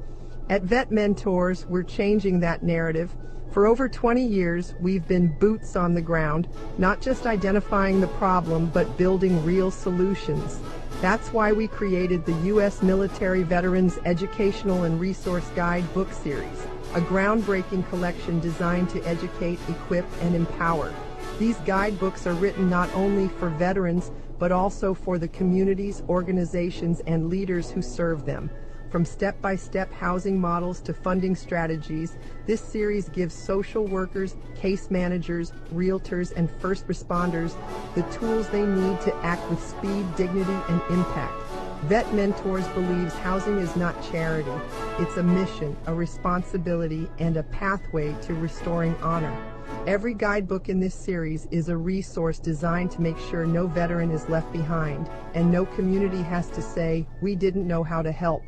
[SPEAKER 2] At VetMentors, we're changing that narrative. For over 20 years, we've been boots on the ground, not just identifying the problem, but building real solutions. That's why we created the U.S. Military Veterans Educational and Resource Guide book series, a groundbreaking collection designed to educate, equip, and empower. These guidebooks are written not only for veterans, but also for the communities, organizations, and leaders who serve them. From step-by-step housing models to funding strategies, this series gives social workers, case managers, realtors, and first responders the tools they need to act with speed, dignity, and impact. Vet Mentors believes housing is not charity. It's a mission, a responsibility, and a pathway to restoring honor. Every guidebook in this series is a resource designed to make sure no veteran is left behind, and no community has to say, "We didn't know how to help."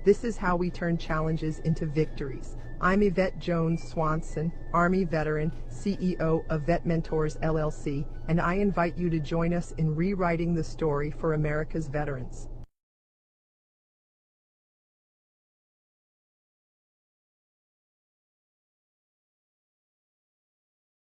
[SPEAKER 2] This is how we turn challenges into victories. I'm Yvette Jones-Swanson, Army veteran, CEO of VetMentors LLC, and I invite you to join us in rewriting the story for America's veterans.